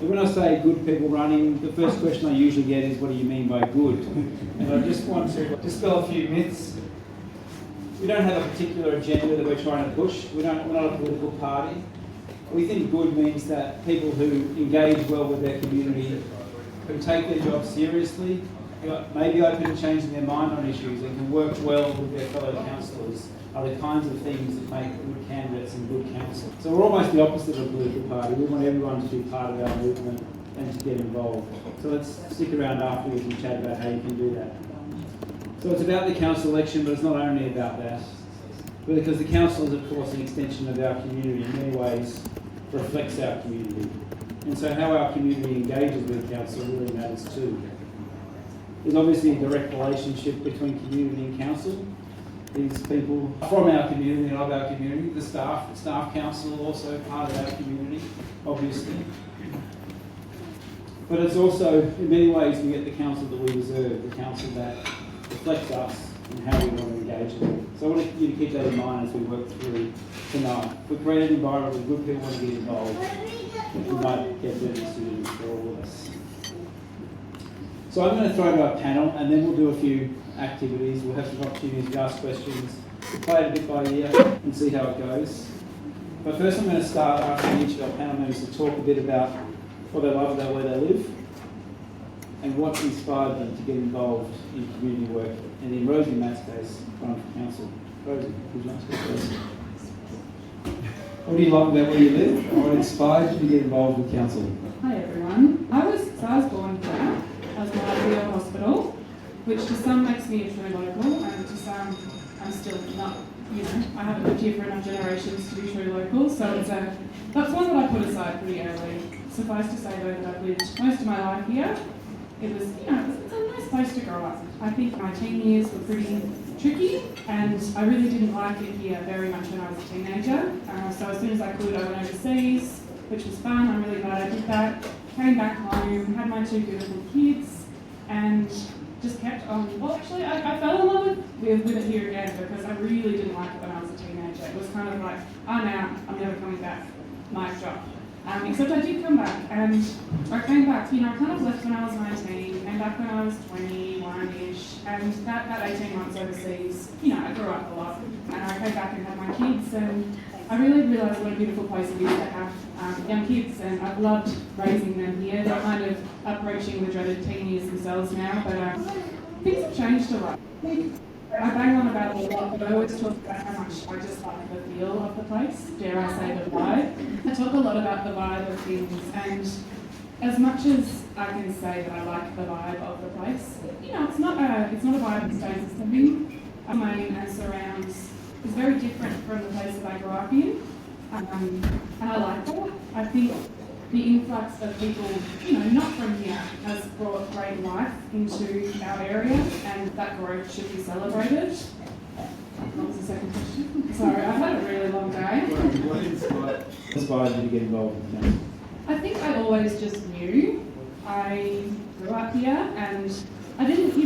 When I say good people running, the first question I usually get is, what do you mean by good? And I just want to dispel a few myths. We don't have a particular agenda that we're trying to push. We're not a political party. We think good means that people who engage well with their community, who take their job seriously, maybe open to changing their mind on issues and can work well with their fellow councillors, are the kinds of things that make good candidates and good council. So we're almost the opposite of a political party. We want everyone to be part of our movement and to get involved. So let's stick around afterwards and chat about how you can do that. So it's about the council election, but it's not only about that. But because the council is, of course, an extension of our community, in many ways reflects our community. And so how our community engages with council really matters too. There's obviously a direct relationship between community and council. These people from our community and of our community, the staff council also part of our community, obviously. But it's also, in many ways, we get the council that we deserve, the council that reflects us and how we want to engage with it. So I want you to keep that in mind as we work through tonight. If we create an environment where good people want to get involved, we might get better decisions for all of us. So I'm going to throw to our panel and then we'll do a few activities. We'll have some opportunities to ask questions. We'll play it a bit by ear and see how it goes. But first I'm going to start asking each of our panel members to talk a bit about what they love about where they live and what inspired them to get involved in community work. And in Rosie and Matt's case, running for council. Rosie, would you like to speak first? What do you love about where you live and what inspired you to get involved with council? Hi everyone. I was born here. I was born at the hospital, which to some makes me a true local, and to some I'm still not, I haven't lived here for enough generations to be true local, so that's one that I put aside pretty early. Suffice to say though that I've lived most of my life here. It was, it's a nice place to grow up. I think my teen years were pretty tricky, and I really didn't like it here very much when I was a teenager. So as soon as I could, I went overseas, which was fun. I'm really glad I did that. Came back home, had my 2 beautiful kids, and just kept on. Well, actually, I fell in love with it here again because I really didn't like it when I was a teenager. It was kind of like, I'm out, I'm never coming back, mic drop. Except I did come back, and I came back, I kind of left when I was 19, and back when I was 21-ish, and that 18 months overseas, I grew up a lot, and I came back and had my kids, and I really realised what a beautiful place it is to have young kids, and I've loved raising them here. They're kind of approaching the dreaded teen years themselves now, but things have changed a lot. I bang on about it a lot, but I always talk about how much I just like the feel of the place, dare I say the vibe. I talk a lot about the vibe of things, and as much as I can say that I like the vibe of the place, it's not a vibe that stays the same. Castlemaine and surrounds is very different from the place that I grew up in, and I like that. I think the influx of people, not from here, has brought great life into our area, and that growth should be celebrated. What was the second question? Sorry, I've had a really long day. What inspired you to get involved with council? I think I always just knew. I grew up here, and I didn't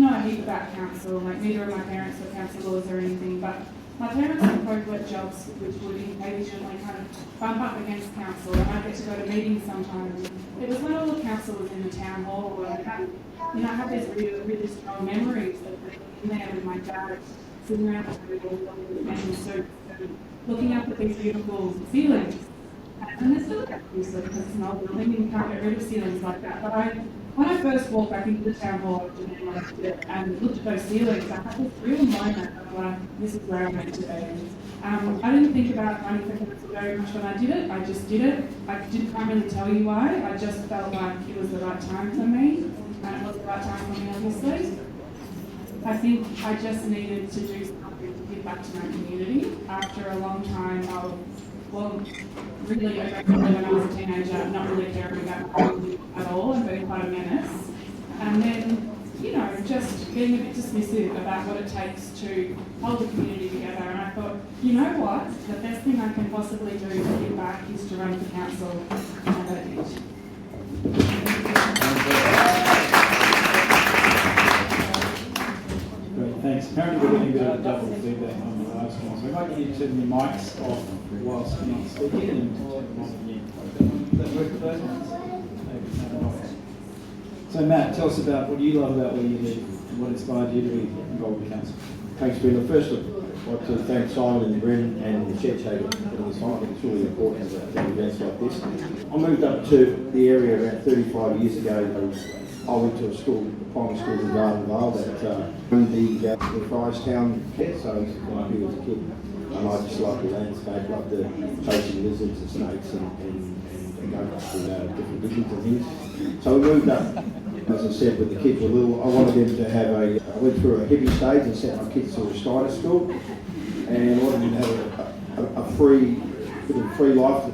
know a heap about council. Like, neither of my parents were councillors or anything, but my parents had corporate jobs which would occasionally kind of bump up against council, and I'd get to go to meetings sometimes. It was when all the councillors in the town hall, and I have these really strong memories of being in there with my dad, sitting around the table and so looking up at these beautiful ceilings. And they're still there, obviously, because it's an old building and you can't get rid of ceilings like that. But when I first walked back into the town hall and looked at those ceilings, I had this real moment of like, this is where I'm meant to be. I didn't think about running for council very much when I did it. I just did it. I can't really tell you why. I just felt like it was the right time for me, and it was the right time for me, obviously. I think I just needed to do something to give back to my community after a long time of, really when I was a teenager, not really caring about my family at all and being quite a menace. And then, just being a bit dismissive about what it takes to hold the community together. And I thought, you know what? The best thing I can possibly do to give back is to run for council. And I did. Great, thanks. Apparently we're getting a bit of double feedback on the last one, so we might get you to turn your mics off whilst you're not speaking and turn them on again. Does that work for those ones? So Matt, tell us about what you love about where you live and what inspired you to be involved with council. Thanks, Bryn. First, I'd like to thank Simon and Bryn and the Shedshaker for putting this on. I think it's really important to events like this. I moved up to the area about 35 years ago. I went to a primary school in Garden Vale that the Friarstown care, so I used to come up here as a kid. And I just love the landscape, love the chasing lizards and snakes and going to different visions and things. So we moved up. As I said, when the kids were little, I wanted them to have I went through a heavy stage and sent my kids to a Steiner school, and I wanted them to have a free life,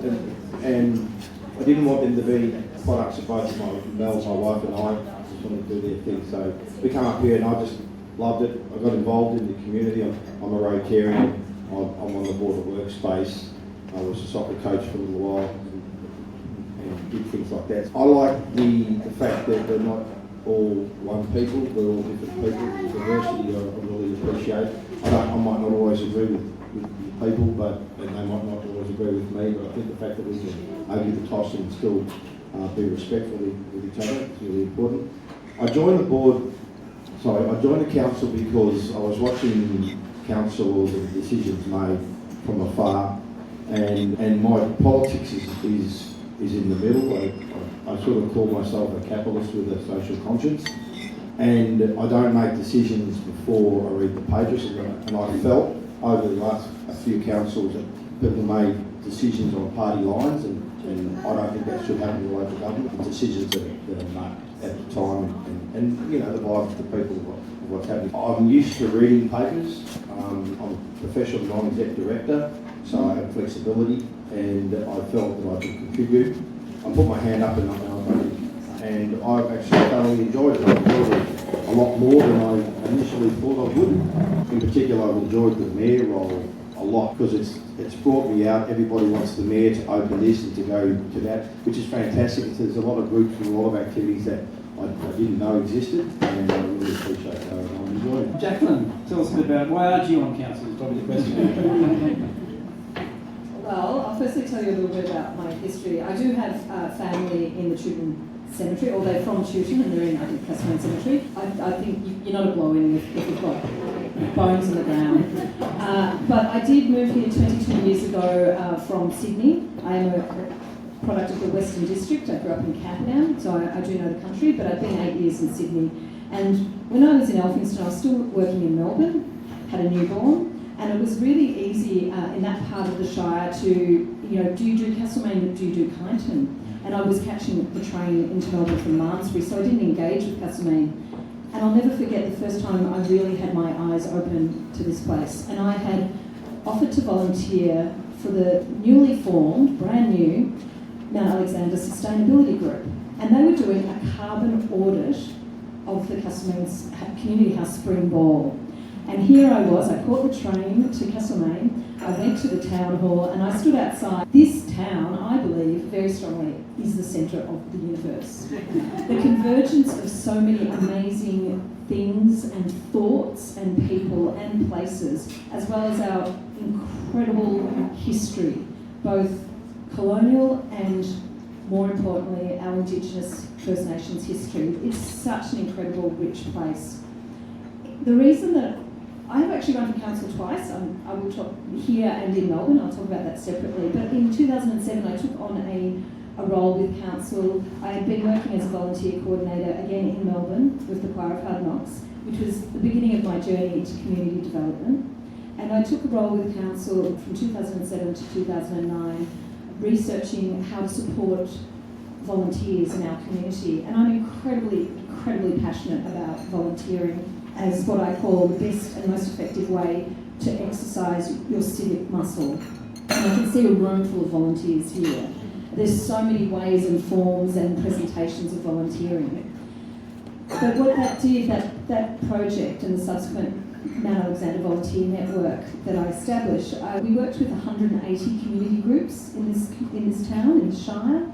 and I didn't want them to be products of both my wife and I. Just wanted to do their thing. So we come up here and I just loved it. I got involved in the community. I'm a Rotarian. I'm on the board of Workspace. I was a soccer coach for a little while. And did things like that. I like the fact that we're not all one people, we're all different people. Diversity I really appreciate. I might not always agree with people, and they might not always agree with me, but I think the fact that we can argue the toss and still be respectful with each other is really important. I joined the council because I was watching councillors and decisions made from afar, and my politics is in the middle. I sort of call myself a capitalist with a social conscience, and I don't make decisions before I read the pages. And I felt over the last few councils that people made decisions on party lines, and I don't think that should happen in local government. Decisions that are made at the time, and the vibe of the people of what's happening. I'm used to reading papers. I'm a professional non-exec director, so I have flexibility, and I felt that I could contribute. I put my hand up and I've actually thoroughly enjoyed it. I've enjoyed it a lot more than I initially thought I would. In particular, I've enjoyed the mayor role a lot because it's brought me out. Everybody wants the mayor to open this and to go to that, which is fantastic. There's a lot of groups and a lot of activities that I didn't know existed, and I really appreciate that. I'm enjoying it. Jacqueline, tell us a bit about why aren't you on council is probably the question. Well, I'll firstly tell you a little bit about my history. I do have family in the Chewton Cemetery, or they're from Chewton and they're in, I think, Castlemaine Cemetery. I think you're not a blow-in if you've got bones in the ground. But I did move here 22 years ago from Sydney. I am a product of the Western District. I grew up in Camperdown, so I do know the country, but I've been 8 years in Sydney. And when I was in Elphinston, I was still working in Melbourne, had a newborn, and it was really easy in that part of the Shire to, do you do Castlemaine, do you do Kyneton? And I was catching the train into Melbourne from Malmesbury, so I didn't engage with Castlemaine. And I'll never forget the first time I really had my eyes open to this place. And I had offered to volunteer for the newly formed, brand new, Mount Alexander Sustainability Group. And they were doing a carbon audit of the Castlemaine's Community House Spring Ball. And here I was, I caught the train to Castlemaine, I went to the town hall and I stood outside. This town, I believe, very strongly, is the centre of the universe. The convergence of so many amazing things and thoughts and people and places, as well as our incredible history, both colonial and, more importantly, our Indigenous First Nations history. It's such an incredible, rich place. The reason that I have actually run for council twice. I will talk here and in Melbourne. I'll talk about that separately. But in 2007, I took on a role with council. I had been working as a volunteer coordinator, again in Melbourne, with the Choir of Hard Knocks, which was the beginning of my journey into community development. And I took a role with council from 2007 to 2009, researching how to support volunteers in our community. And I'm incredibly passionate about volunteering as what I call the best and most effective way to exercise your civic muscle. And I can see a room full of volunteers here. There's so many ways and forms and presentations of volunteering. But what that did, that project and the subsequent Mount Alexander Volunteer Network that I established, we worked with 180 community groups in this town, in the Shire.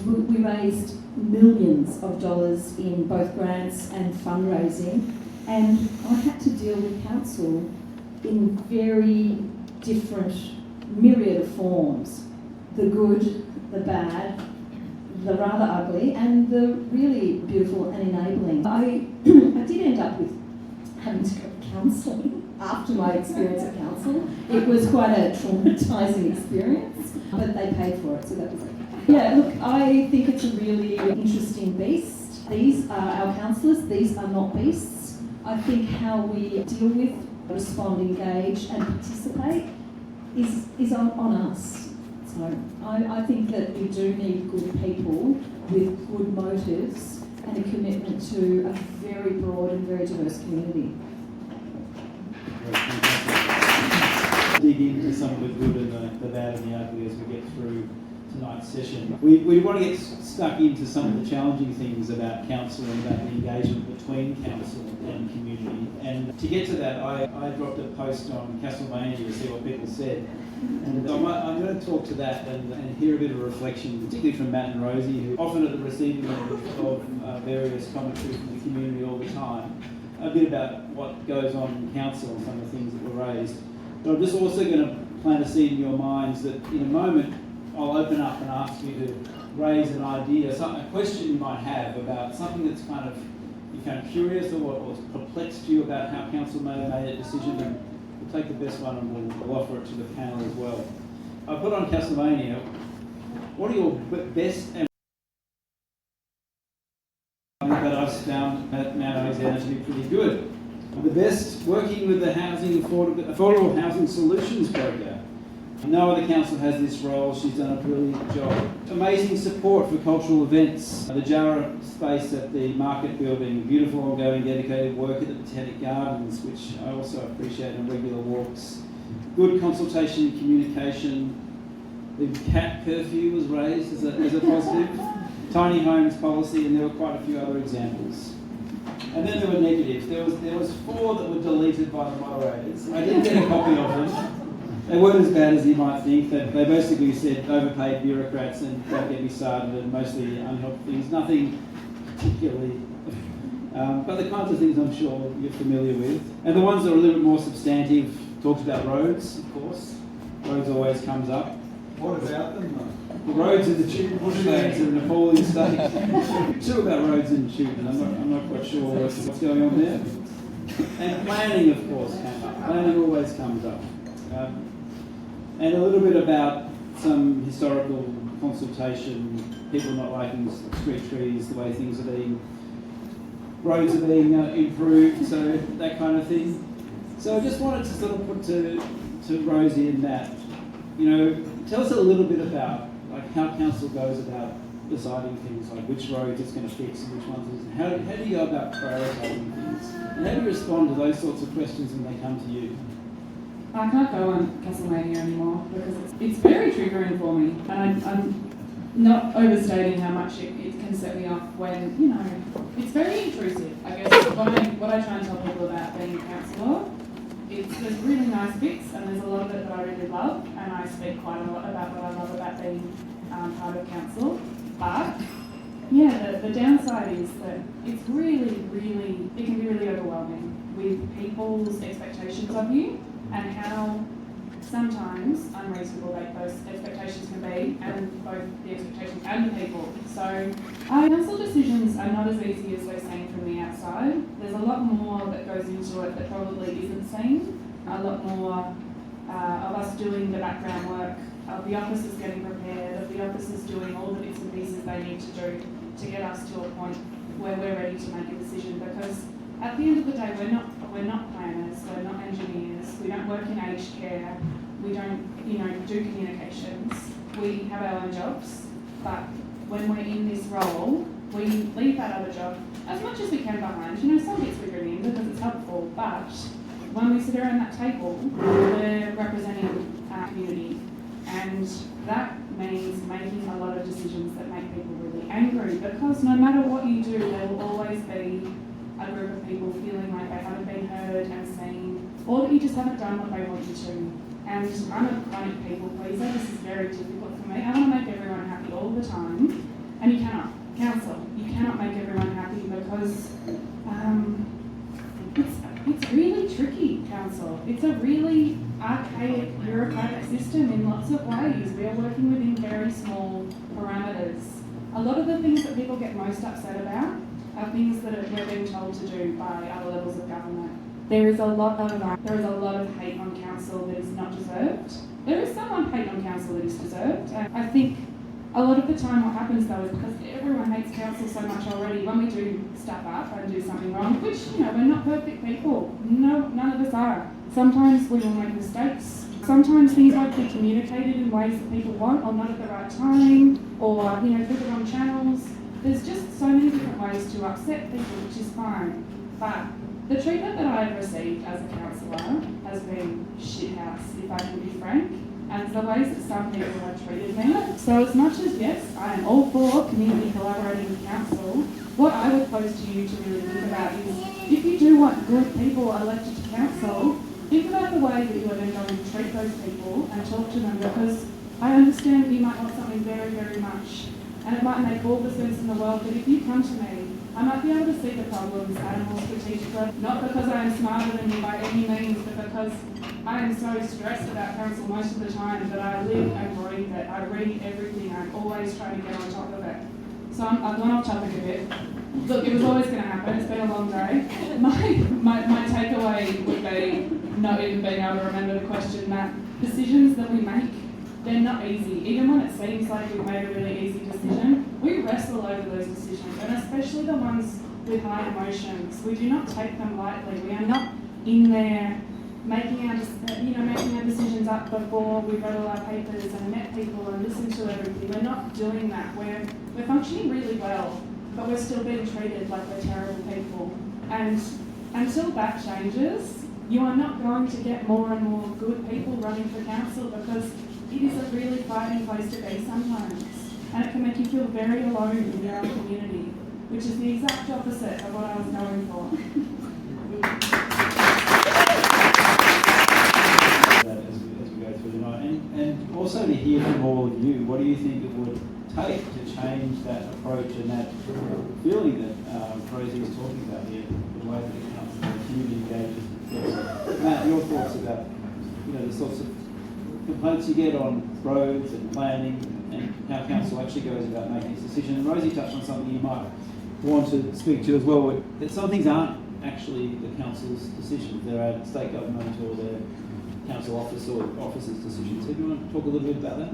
We raised millions of dollars in both grants and fundraising. And I had to deal with council in very different myriad of forms. The good, the bad, the rather ugly and the really beautiful and enabling. I did end up with having to go to counselling after my experience at council. It was quite a traumatising experience, but they paid for it, so that was okay. Yeah, look, I think it's a really interesting beast. These are our councillors, these are not beasts. I think how we deal with, respond, engage and participate is on us. So I think that we do need good people with good motives and a commitment to a very broad and very diverse community. Dig into some of the good and the bad and the ugly as we get through tonight's session. We want to get stuck into some of the challenging things about council and about the engagement between council and community. And to get to that, I dropped a post on Castlemaine to see what people said. And I'm going to talk to that and hear a bit of reflection, particularly from Matt and Rosie, who often at the receiving end of various commentary from the community all the time, a bit about what goes on in council and some of the things that were raised. But I'm just also going to plant a seed in your minds that in a moment I'll open up and ask you to raise an idea, a question you might have about something that's kind of, you're kind of curious or perplexed you about how council may have made a decision, and we'll take the best one and we'll offer it to the panel as well. I put on Castlemaine, what are your best and that I've found nowadays to be pretty good. The best, working with the Affordable Housing Solutions Broker. No other council has this role. She's done a brilliant job. Amazing support for cultural events. The Jara space at the Market Building, beautiful ongoing dedicated work at the Botanic Gardens, which I also appreciate on regular walks. Good consultation and communication. The cat curfew was raised as a positive. Tiny homes policy, and there were quite a few other examples. And then there were negatives. There was 4 that were deleted by the moderators. I didn't get a copy of them. They weren't as bad as you might think. They basically said overpaid bureaucrats and don't get me started and mostly unhelpful things. Nothing particularly, but the kinds of things I'm sure you're familiar with. And the ones that are a little bit more substantive talked about roads, of course. Roads always comes up. What about them though? The roads in the Teuton bushlands of Napoleon State. 2 about roads in Teuton. I'm not quite sure what's going on there. And planning, of course, came up. Planning always comes up. And a little bit about some historical consultation, people not liking street trees, the way things are being, roads are being improved, so that kind of thing. So I just wanted to sort of put to Rosie and Matt, tell us a little bit about how council goes about deciding things like which roads it's going to fix and which ones it isn't. How do you go about prioritising things? And how do you respond to those sorts of questions when they come to you? I can't go on Castlemaine anymore because it's very triggering for me, and I'm not overstating how much it can set me off when, it's very intrusive. I guess what I try and tell people about being a councillor, there's really nice bits and there's a lot of it that I really love, and I speak quite a lot about what I love about being part of council, but yeah, the downside is that it's really, really, it can be really overwhelming with people's expectations of you, and how sometimes unreasonable those expectations can be, and both the expectations and the people. So council decisions are not as easy as they seem from the outside. There's a lot more that goes into it that probably isn't seen. A lot more of us doing the background work, of the officers getting prepared, of the officers doing all the bits and pieces they need to do to get us to a point where we're ready to make a decision. Because at the end of the day, we're not planners, we're not engineers, we don't work in aged care, we don't, do communications. We have our own jobs, but when we're in this role, we leave that other job as much as we can behind. Some bits we bring in because it's helpful, but when we sit around that table, we're representing our community, and that means making a lot of decisions that make people really angry, because no matter what you do, there will always be a group of people feeling like they haven't been heard and seen, or that you just haven't done what they want you to. And I'm a chronic people pleaser. This is very difficult for me. I want to make everyone happy all the time, and you cannot. Council, you cannot make everyone happy because it's really tricky, council. It's a really archaic bureaucratic system in lots of ways. We are working within very small parameters. A lot of the things that people get most upset about are things that we're being told to do by other levels of government. There is a lot of hate on council that is not deserved. There is some hate on council that is deserved. And I think a lot of the time what happens though is because everyone hates council so much already, when we do step up and do something wrong, which, you know, we're not perfect people. No, none of us are. Sometimes we will make mistakes. Sometimes things won't be communicated in ways that people want, or not at the right time, or, you know, through the wrong channels. There's just so many different ways to upset people, which is fine. But the treatment that I've received as a councillor has been shithouse, if I can be frank, and the ways that some people have treated me. So as much as, yes, I am all for community collaborating with council, what I would pose to you to really think about is, if you do want good people elected to council, think about the way that you are then going to treat those people and talk to them, because I understand that you might want something very, very much, and it might make all the sense in the world, but if you come to me, I might be able to see the problems at a more strategic level, not because I am smarter than you by any means, but because I am so stressed about council most of the time that I live and breathe it. I read everything. I'm always trying to get on top of it. So I've gone off topic a bit. Look, it was always going to happen. It's been a long day. My takeaway would be not even being able to remember the question, that decisions that we make, they're not easy. Even when it seems like we've made a really easy decision, we wrestle over those decisions, and especially the ones with high emotions. We do not take them lightly. We are not in there making our decisions up before we've read all our papers and met people and listened to everything. We're not doing that. We're functioning really well, but we're still being treated like we're terrible people. And until that changes, you are not going to get more and more good people running for council, because it is a really frightening place to be sometimes. And it can make you feel very alone in your own community, which is the exact opposite of what I was going for. As we go through the night, and also to hear from all of you, what do you think it would take to change that approach and that feeling that Rosie is talking about here, the way that the council and the community engages? Matt, your thoughts about, you know, the sorts of complaints you get on roads and planning, and how council actually goes about making this decision. And Rosie touched on something you might want to speak to as well, that some things aren't actually the council's decisions, they're at state government or the council office or officers' decisions. So do you want to talk a little bit about that?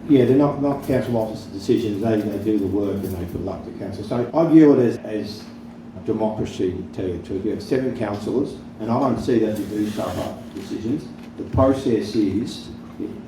Yeah, they're not council office decisions, they do the work and they put it up to council. So I view it as democracy, to tell you the truth. You have 7 councillors, and I don't see that they do stuff up decisions. The process is,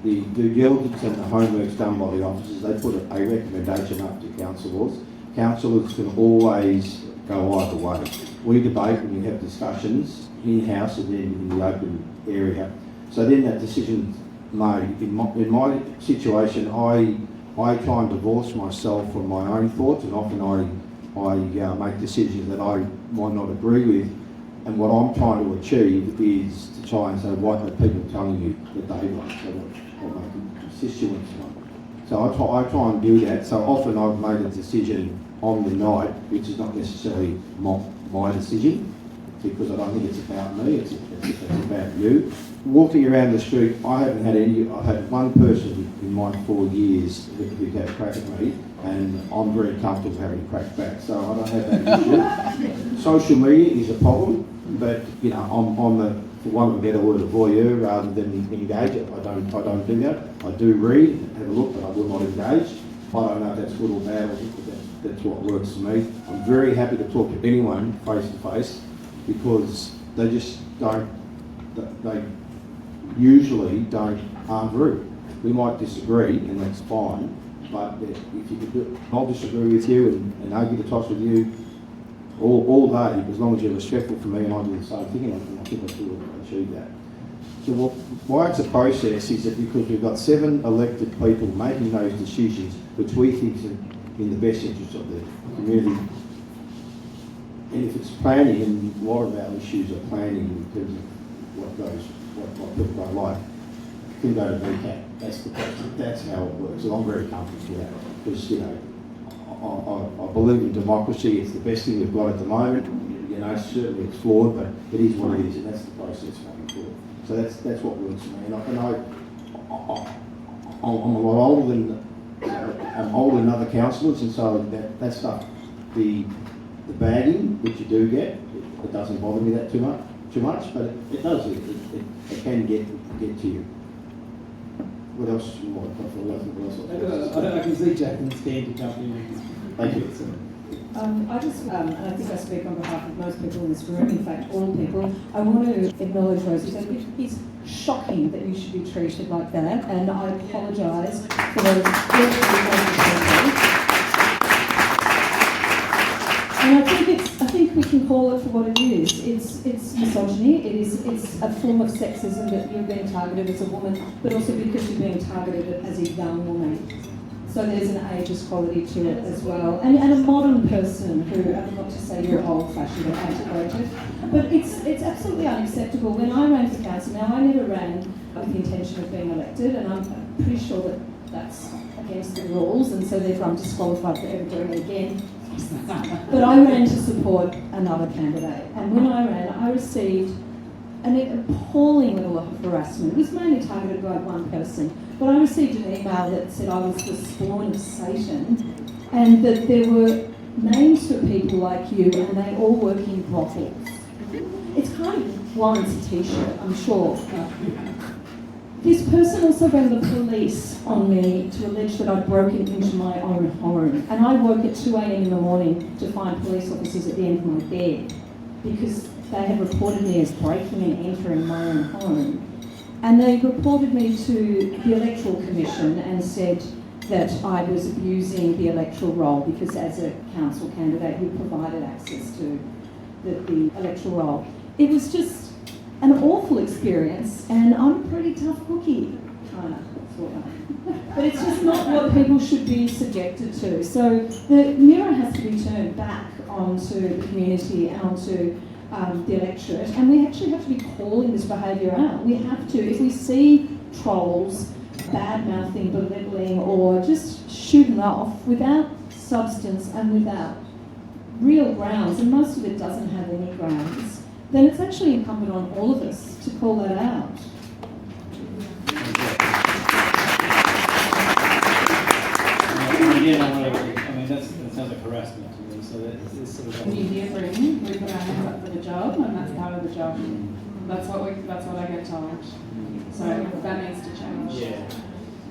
the due diligence and the homework's done by the officers. They put a recommendation up to councillors. Councillors can always go either way. We debate and we have discussions in-house and then in the open area. So then that decision's made. In my situation, I try and divorce myself from my own thoughts, and often I make decisions that I might not agree with. And what I'm trying to achieve is to try and say, what are people telling you that they want? So what make constituents want? So I try and do that. So often I've made a decision on the night, which is not necessarily my decision, because I don't think it's about me, it's about you. Walking around the street, I've had one person in my 4 years who had a crack at me, and I'm very comfortable having a crack back, so I don't have that issue. Social media is a problem, but you know, I'm for want of a better word, a voyeur rather than engage. I don't do that. I do read, have a look, but I will not engage. I don't know if that's good or bad, but that's what works for me. I'm very happy to talk to anyone face to face, because they just don't, they usually aren't rude. We might disagree, and that's fine, but if you could do it, I'll disagree with you and argue the toss with you all day, as long as you're respectful for me and I do the same thing, and I think I will achieve that. So why it's a process is that because we've got 7 elected people making those decisions which we think is in the best interest of the community. And if it's planning, and a lot of our issues are planning in terms of what people don't like, you can go to VCAT. That's how it works. And I'm very comfortable with that, because you know, I believe in democracy. It's the best thing we've got at the moment. You know, certainly it's flawed, but it is what it is, and that's the process going forward. So that's what works for me. And I'm a lot older than I'm older than other councillors, and so that stuff, the bagging, which you do get, it doesn't bother me that too much, but it does. It can get to you. What else? I can see Jacqueline's keen to jump in. Thank you. I just, and I think I speak on behalf of most people in this room, in fact all people, I want to acknowledge Rosie. It's shocking that you should be treated like that, and I apologise for those and I think we can call it for what it is. It's misogyny, it's a form of sexism that you're being targeted as a woman, but also because you're being targeted as a young woman. So there's an ageist quality to it as well. And a modern person who, I'm not to say you're old-fashioned or antiquated, but it's absolutely unacceptable. When I ran for council, now I never ran with the intention of being elected, and I'm pretty sure that that's against the rules, and so therefore I'm disqualified for ever doing it again. But I ran to support another candidate, and when I ran, I received an appalling level of harassment. It was mainly targeted by one person, but I received an email that said I was the spawn of Satan, and that there were names for people like you, and they all work in brothels. It's kind of warrants a t-shirt, I'm sure. This person also ran the police on me to allege that I'd broken into my own home, and I woke at 2 a.m. in the morning to find police officers at the end of my bed because they had reported me as breaking and entering my own home. And they reported me to the Electoral Commission and said that I was abusing the electoral roll because as a council candidate who provided access to the electoral roll. It was just an awful experience, and I'm a pretty tough cookie, kind of, sort of. But it's just not what people should be subjected to. So the mirror has to be turned back onto the community and onto the electorate, and we actually have to be calling this behaviour out. We have to, if we see trolls bad-mouthing, belittling, or just shooting off without substance and without real grounds, and most of it doesn't have any grounds, then it's actually incumbent on all of us to call that out. Again, I mean, that sounds like harassment to me, so that's sort of... When you hear Bryn, we put our hands up for the job, and that's part of the job. That's what I get told. So that needs to change. Yeah.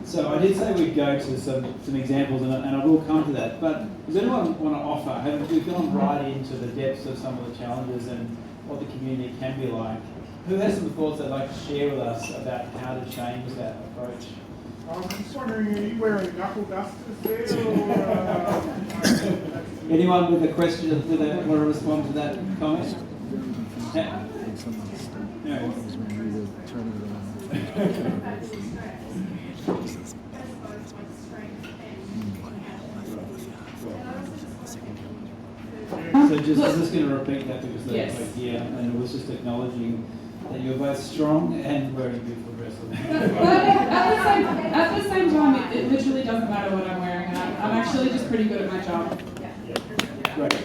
So I did say we'd go to some examples, and I will come to that. But does anyone want to offer? We've gone right into the depths of some of the challenges and what the community can be like. Who has some thoughts they'd like to share with us about how to change that approach? I'm just wondering, are you wearing knuckle dusters there, or... Anyone with a question, do they want to respond to that comment? No. So I'm just going to repeat that because Yes. yeah, and it was just acknowledging that you're both strong and very beautiful dresses. At the same time, it literally doesn't matter what I'm wearing, and I'm actually just pretty good at my job. Great.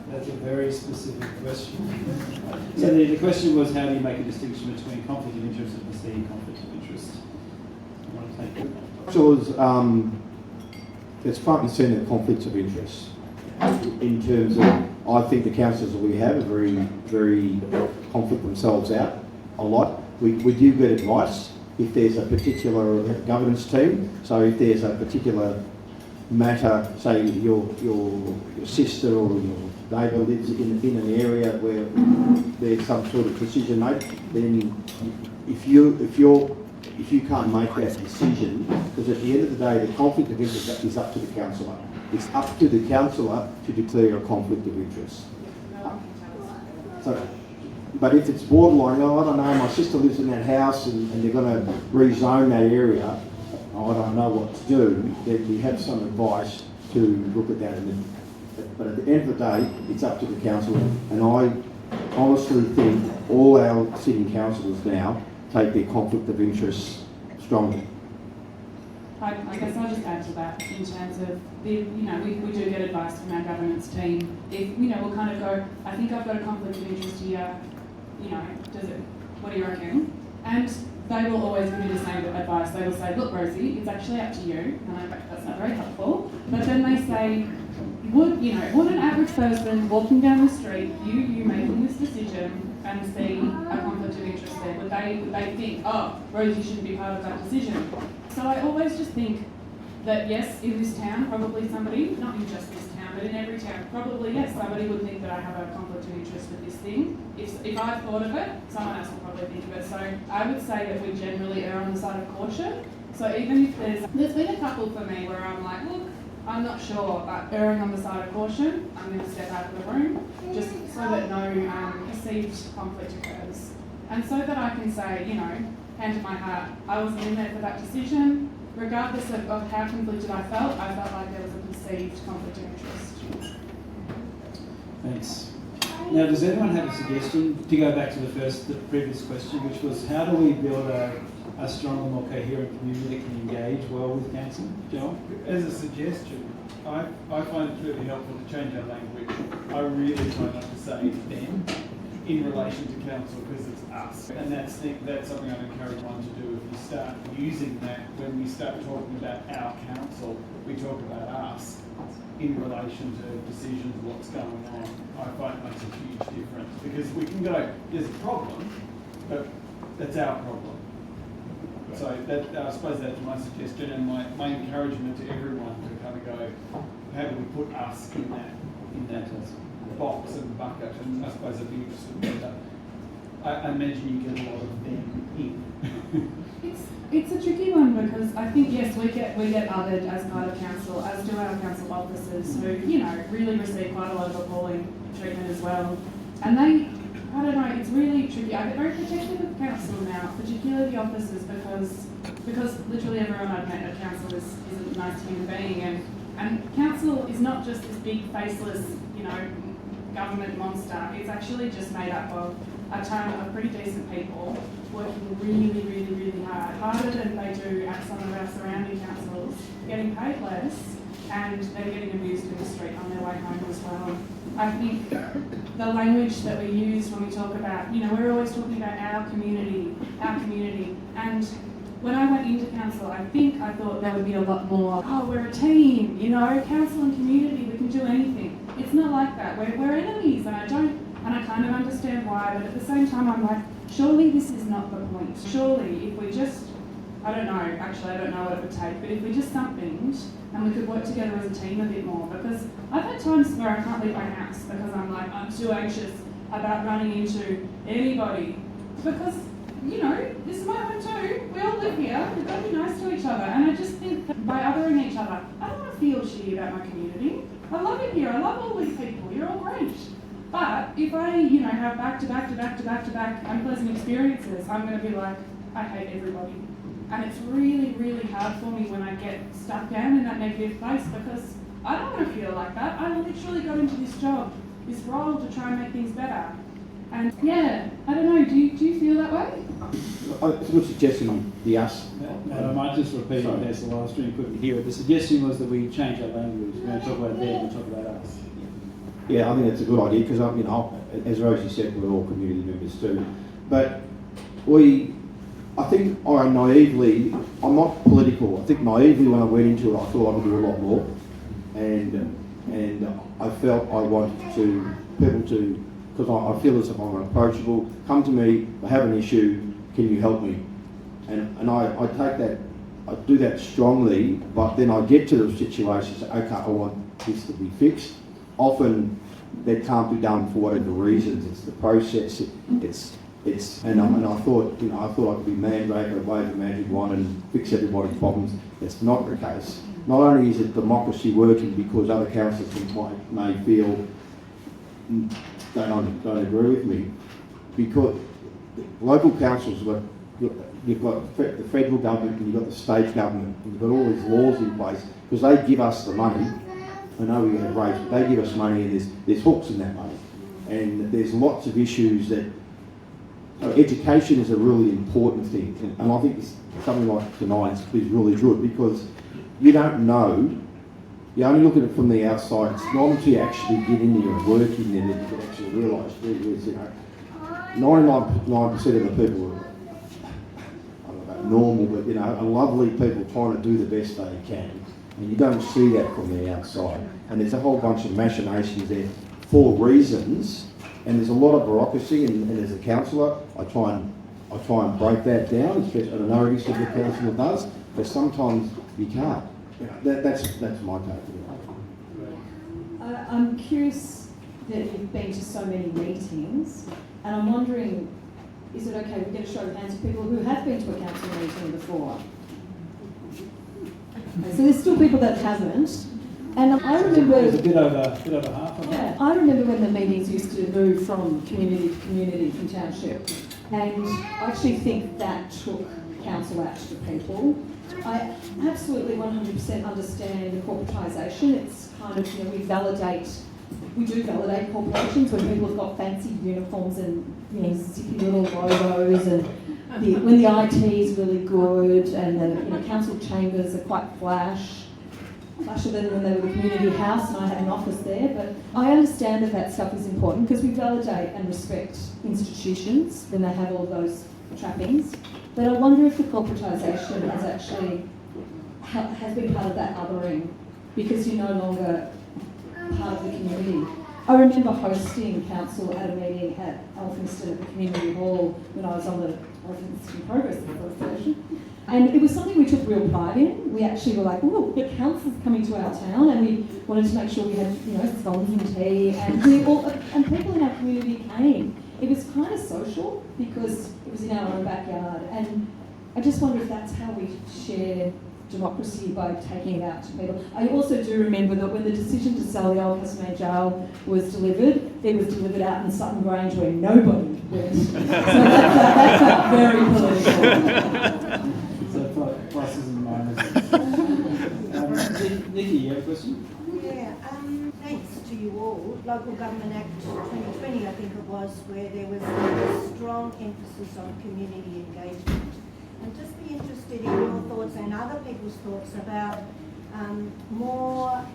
That's a very specific question. So the question was, how do you make a distinction between conflict of interest and perceived conflict of interest? I want to take it. So there's front and centre conflicts of interest. In terms of, I think the councillors that we have are very, very conflict themselves out a lot. We do get advice if there's a particular governance team. So if there's a particular matter, say your sister or your neighbour lives in an area where there's some sort of decision made, then if you can't make that decision, because at the end of the day, the conflict of interest is up to the councillor. It's up to the councillor to declare a conflict of interest. So, but if it's borderline, oh, I don't know, my sister lives in that house and they're going to rezone that area, I don't know what to do, then we have some advice to look at that. But at the end of the day, it's up to the councillor. And I honestly think all our sitting councillors now take their conflict of interest strongly. I guess I'll just add to that in terms of we do get advice from our governance team. If we'll kind of go, I think I've got a conflict of interest here. Does it? What do you reckon? And they will always give me the same advice. They will say, look, Rosie, it's actually up to you. And I go, that's not very helpful. But then they say, would an average person walking down the street, you making this decision and see a conflict of interest there, would they think, oh, Rosie shouldn't be part of that decision? So I always just think that yes, in this town, probably somebody, not in just this town, but in every town, probably yes, somebody would think that I have a conflict of interest with this thing. If I thought of it, someone else will probably think of it. So I would say that we generally err on the side of caution. So even if there's been a couple for me where I'm like, look, I'm not sure, but erring on the side of caution, I'm going to step out of the room just so that no perceived conflict occurs. And so that I can say, hand to my heart, I wasn't in there for that decision. Regardless of how conflicted I felt like there was a perceived conflict of interest. Thanks. Now, does anyone have a suggestion to go back to the previous question, which was how do we build a stronger, more coherent community that can engage well with council? Joel? As a suggestion, I find it really helpful to change our language. I really try not to say them in relation to council because it's us. And that's something I'd encourage one to do. If you start using that, when we start talking about our council, we talk about us in relation to decisions, what's going on. I find it makes a huge difference because we can go, there's a problem, but that's our problem. So I suppose that's my suggestion and my encouragement to everyone to kind of go, how do we put us in that box and bucket? And I suppose it'd be interesting. I imagine you get a lot of them in. It's a tricky one because I think yes, we get othered as part of council, as do our council officers who really receive quite a lot of appalling treatment as well, and they. I don't know, it's really tricky. I get very protective of council now, particularly the officers, because literally everyone I've met at council is a nice human being, and council is not just this big faceless, government monster. It's actually just made up of a ton of pretty decent people working really, really, really hard, harder than they do at some of our surrounding councils, getting paid less, and they're getting abused in the street on their way home as well. I think the language that we use when we talk about, we're always talking about our community, and when I went into council, I thought there would be a lot more, we're a team, council and community, we can do anything. It's not like that. We're enemies, and I kind of understand why, but at the same time I'm like, surely this is not the point. Surely if we just, I don't know what it would take, but if we just something and we could work together as a team a bit more, because I've had times where I can't leave my house because I'm too anxious about running into anybody, because this is my home too, we all live here, we've got to be nice to each other, and I just think that by othering each other, I don't want to feel shitty about my community. I love it here, I love all these people, you're all great. But if I, have back to back unpleasant experiences, I'm going to be like, I hate everybody. And it's really, really hard for me when I get stuck down in that negative place because I don't want to feel like that. I literally got into this job, this role to try and make things better. And yeah, I don't know, do you feel that way? It's a good suggestion, the us. And I might just repeat in case the live stream couldn't hear it. The suggestion was that we change our language. We're going to talk about them and talk about us. Yeah, I think that's a good idea because, as Rosie said, we're all community members too. But I think I'm not political. I think naively when I went into it, I thought I could do a lot more. And I felt I wanted people to, because I feel as if I'm approachable, come to me, I have an issue, can you help me? And I take that, I do that strongly, but then I get to the situation, say, okay, I want this to be fixed. Often that can't be done for whatever reasons. It's the process. And I thought I could be mandated a wave of magic wand and fix everybody's problems. That's not the case. Not only is it democracy working because other councillors may feel don't agree with me, because local councils, you've got the federal government and you've got the state government, and you've got all these laws in place because they give us the money. I know we're going to raise, but they give us money and there's hooks in that money. And there's lots of issues that, education is a really important thing. And I think something like tonight is really good because you don't know, you only look at it from the outside. It's not until you actually get in there and work in there that you can actually realise, 99% of the people, normal, but you know, are lovely people trying to do the best they can. And you don't see that from the outside. And there's a whole bunch of machinations there for reasons, and there's a lot of bureaucracy, and as a councillor, I try and break that down, especially, and I know every single councillor does, but sometimes you can't. You know, that's my take. I'm curious that you've been to so many meetings, and I'm wondering, is it okay we get a show of hands of people who have been to a council meeting before? So there's still people that haven't. And I remember... There's a bit over half of Yeah, I remember when the meetings used to move from community to community, from township. And I actually think that took council out to people. I absolutely 100% understand the corporatisation. It's kind of, you know, we do validate corporations when people have got fancy uniforms and, you know, zippy little logos, and when the IT is really good, and the council chambers are quite flasher than when they were the community house and I had an office there. But I understand that stuff is important because we validate and respect institutions when they have all those trappings. But I wonder if the corporatisation has actually has been part of that othering, because you're no longer part of the community. I remember hosting council at a meeting at Elphinston at the community hall when I was on the Elphinston Progress Association. And it was something we took real pride in. We actually were like, oh, the council's coming to our town, and we wanted to make sure we had, you know, scones and tea, and people in our community came. It was kind of social because it was in our own backyard, and I just wonder if that's how we share democracy, by taking it out to people. I also do remember that when the decision to sell the old Castlemaine jail was delivered, it was delivered out in Sutton Grange where nobody went. So that felt very political. So pluses and minuses. Nikki, you have a question? Yeah, thanks to you all. Local Government Act 2020, I think it was, where there was a strong emphasis on community engagement. And just be interested in your thoughts and other people's thoughts about more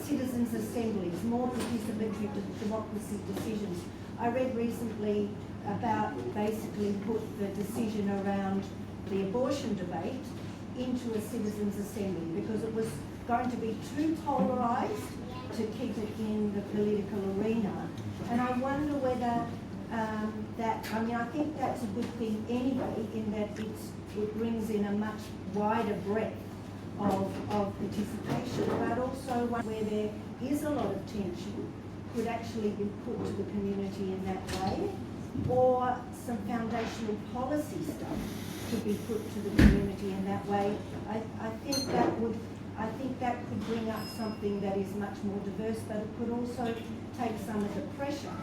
citizens' assemblies, more participatory democracy decisions. I read recently about basically put the decision around the abortion debate into a citizens' assembly because it was going to be too polarised to keep it in the political arena. And I wonder whether I think that's a good thing anyway, in that it brings in a much wider breadth of participation, but also one where there is a lot of tension could actually be put to the community in that way, or some foundational policy stuff could be put to the community in that way. I think that could bring up something that is much more diverse, but it could also take some of the pressure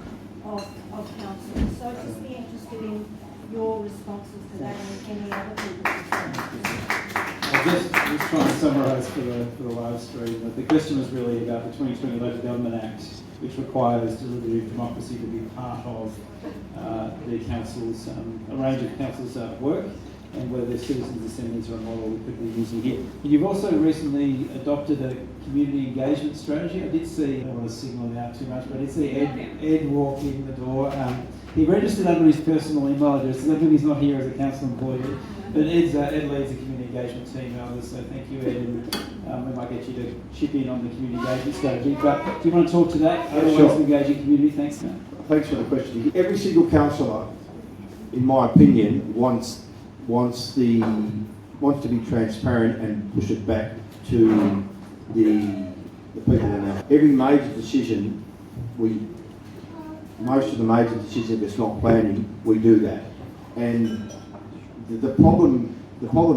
of council. So I'd just be interested in your responses to that and any other people's responses. I'll just try and summarise for the live stream. The question was really about the 2020 Local Government Act, which requires deliberative democracy to be part of the council's, a range of council's work, and whether the citizens' assemblies are a model we could be using here. You've also recently adopted a community engagement strategy. I did see, I don't want to signal it out too much, but I did see Ed walk in the door. He registered under his personal email address, so he's not here as a council employee, but Ed leads the community engagement team, so thank you, Ed, and we might get you to chip in on the community engagement strategy. But do you want to talk to that? Sure. Engaging community, thanks. Thanks for the question. Every single councillor, in my opinion, wants to be transparent and push it back to the people in our. Every major decision, most of the major decisions, if it's not planning, we do that. And the problem